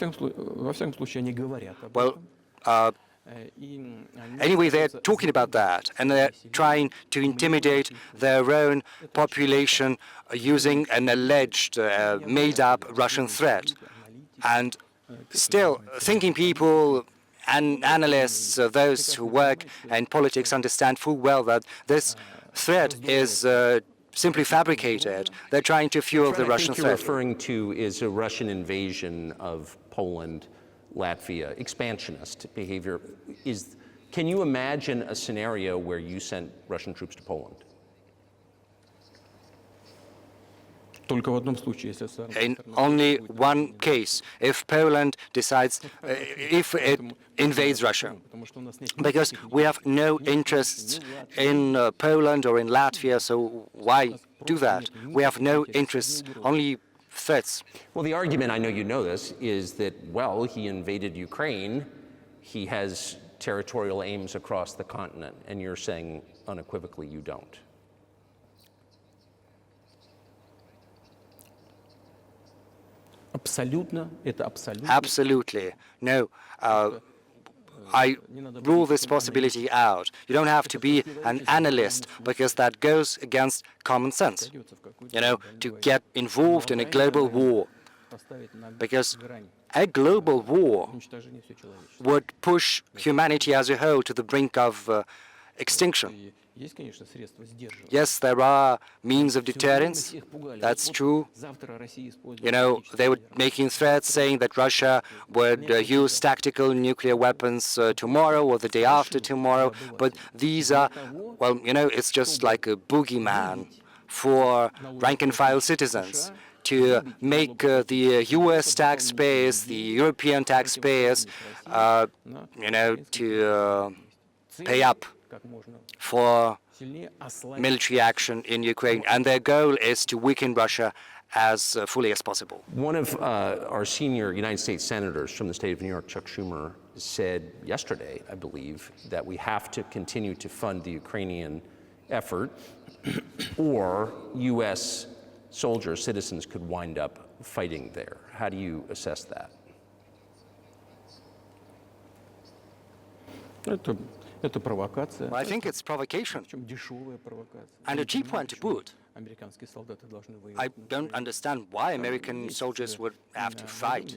anyway, they're talking about that, and they're trying to intimidate their own population using an alleged, made-up Russian threat. And still, thinking people and analysts, those who work in politics, understand full well that this threat is simply fabricated. They're trying to fuel the Russian threat.
What I think you're referring to is a Russian invasion of Poland, Latvia, expansionist behavior. Can you imagine a scenario where you sent Russian troops to Poland?
In only one case, if Poland decides, if it invades Russia, because we have no interests in Poland or in Latvia, so why do that? We have no interests, only threats.
Well, the argument, I know you know this, is that, well, he invaded Ukraine, he has territorial aims across the continent, and you're saying unequivocally you don't. Absolutely. No. I rule this possibility out. You don't have to be an analyst, because that goes against common sense, to get involved in a global war. Because a global war would push humanity as a whole to the brink of extinction. Yes, there are means of deterrence. That's true. They were making threats saying that Russia would use tactical nuclear weapons tomorrow or the day after tomorrow. But these are, well, it's just like a boogeyman for rank-and-file citizens
to make the US taxpayers, the European taxpayers, to pay up for military action in Ukraine. And their goal is to weaken Russia as fully as possible.
One of our senior United States senators from the state of New York, Chuck Schumer, said yesterday, I believe, that we have to continue to fund the Ukrainian effort or U.S. soldiers, citizens could wind up fighting there. How do you assess that?
Well, I think it's provocation, and a cheap one to boot. I don't understand why American soldiers would have to fight.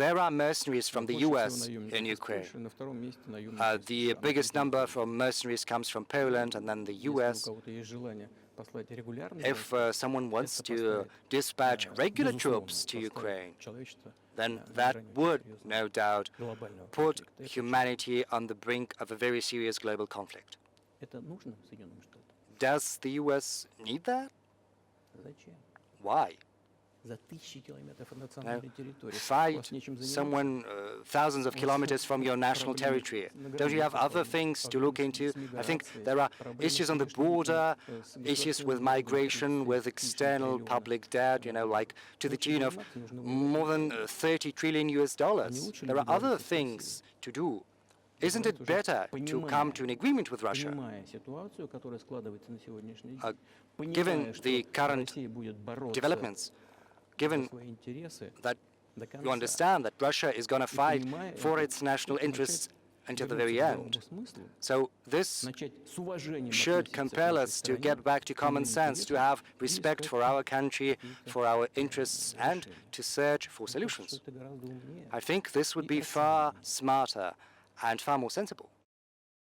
There are mercenaries from the US in Ukraine. The biggest number from mercenaries comes from Poland and then the US. If someone wants to dispatch regular troops to Ukraine, then that would, no doubt, put humanity on the brink of a very serious global conflict. Does the US need that? Why? Fight someone thousands of kilometers from your national territory. Don't you have other things to look into? I think there are issues on the border, issues with migration, with external public debt, like to the tune of more than 30 trillion US dollars. There are other things to do. Isn't it better to come to an agreement with Russia? Given the current developments, given that you understand that Russia is going to fight for its national interests until the very end. So this should compel us to get back to common sense, to have respect for our country, for our interests, and to search for solutions. I think this would be far smarter and far more sensible.